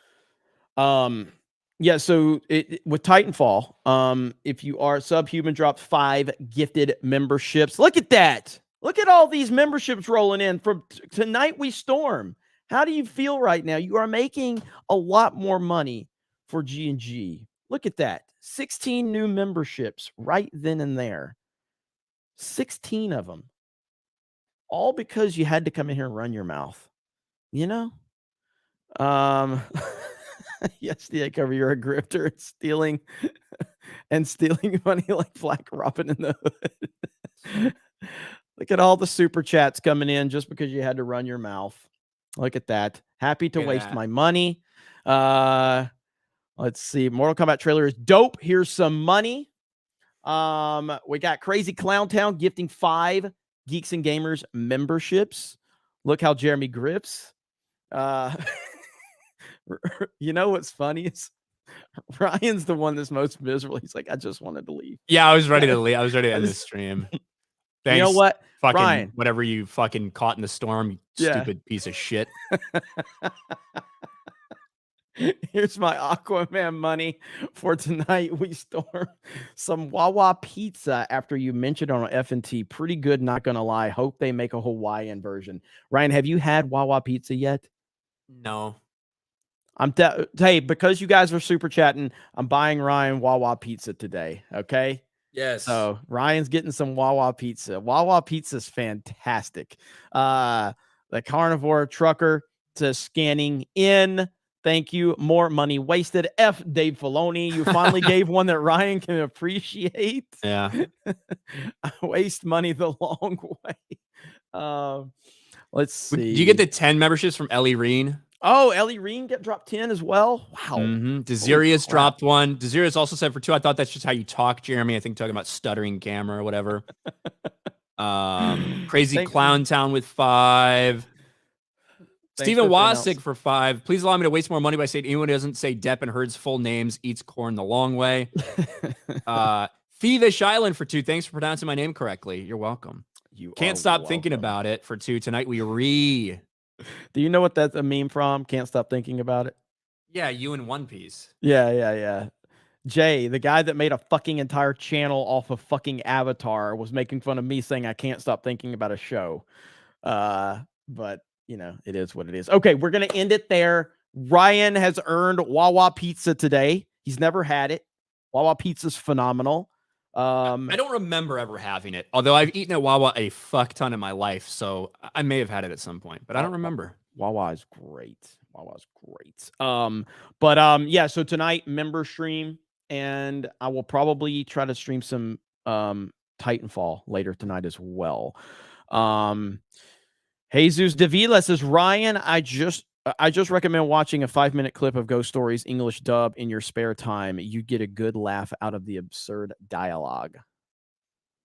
Yeah, so with Titanfall, if you are Subhuman dropped 5 gifted memberships. Look at that. Look at all these memberships rolling in from tonight We Storm. How do you feel right now? You are making a lot more money for G&G. Look at that. 16 new memberships right then and there. 16 of them. All because you had to come in here and run your mouth. You know? Yes, the cover. You're a grifter and stealing money like Black Robin in the Hood. Look at all the super chats coming in just because you had to run your mouth. Look at that. Happy to waste my money. Let's see. Mortal Kombat trailer is dope. Here's some money. We got Crazy Clown Town gifting 5 Geeks and Gamers memberships. Look how Jeremy grifts. You know what's funny is Ryan's the one that's most miserable. He's like, I just wanted to leave. Yeah, I was ready to leave. I was ready to end this stream. Thanks, you know what? Fucking Ryan. Whatever you fucking caught in the storm, you stupid piece of shit. Here's my Aquaman money for tonight. We Storm some Wawa pizza after you mentioned on F&T. Pretty good, not gonna lie. Hope they make a Hawaiian version. Ryan, have you had Wawa pizza yet? No. Hey, because you guys are super chatting, I'm buying Ryan Wawa pizza today. Okay. Yes. So Ryan's getting some Wawa pizza. Wawa pizza is fantastic. The carnivore trucker says scanning in. Thank you. More money wasted. F Dave Filoni. You finally gave one that Ryan can appreciate. Yeah. Waste money the long way. Let's see. Do you get the 10 memberships from Ellie Reen? Oh, Ellie Reen dropped 10 as well. Wow. Desirius dropped one. Desirius also said for 2. I thought that's just how you talk, Jeremy. I think talking about stuttering camera or whatever. Crazy Clown Town with 5. Stephen Wasik for 5. Please allow me to waste more money by saying anyone who doesn't say Depp and Heard's full names eats corn the long way. Thievish Island for 2. Thanks for pronouncing my name correctly. You're welcome. You can't stop thinking about it for 2. Tonight we Do you know what that's a meme from? Can't stop thinking about it. Yeah, you in One Piece. Yeah. Jay, the guy that made a fucking entire channel off of fucking Avatar, was making fun of me saying I can't stop thinking about a show. But you know, it is what it is. Okay, we're gonna end it there. Ryan has earned Wawa Pizza today. He's never had it. Wawa Pizza's phenomenal. I don't remember ever having it, although I've eaten at Wawa a fuck ton in my life, so I may have had it at some point, but I don't remember. Wawa is great. Yeah, so tonight member stream, and I will probably try to stream some Titanfall later tonight as well. Jesus Davila says, Ryan, I just recommend watching a 5-minute clip of Ghost Stories English dub in your spare time. You get a good laugh out of the absurd dialogue.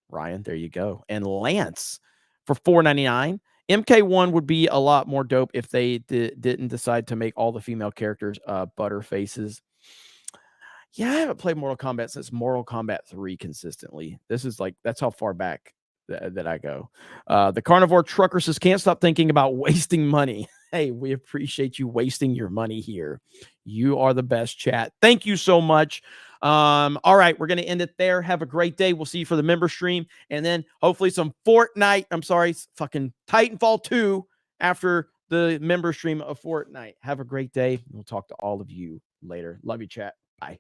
Ryan, there you go. And Lance for $4.99. MK1 would be a lot more dope if they didn't decide to make all the female characters butter faces. Yeah, I haven't played Mortal Kombat since Mortal Kombat 3 consistently. This is like, that's how far back that I go. The Carnivore Trucker says, can't stop thinking about wasting money. Hey, we appreciate you wasting your money here. You are the best, chat. Thank you so much. All right, we're going to end it there. Have a great day. We'll see you for the member stream, and then hopefully some fucking Titanfall 2 after the member stream of Fortnite. Have a great day. We'll talk to all of you later. Love you, chat. Bye.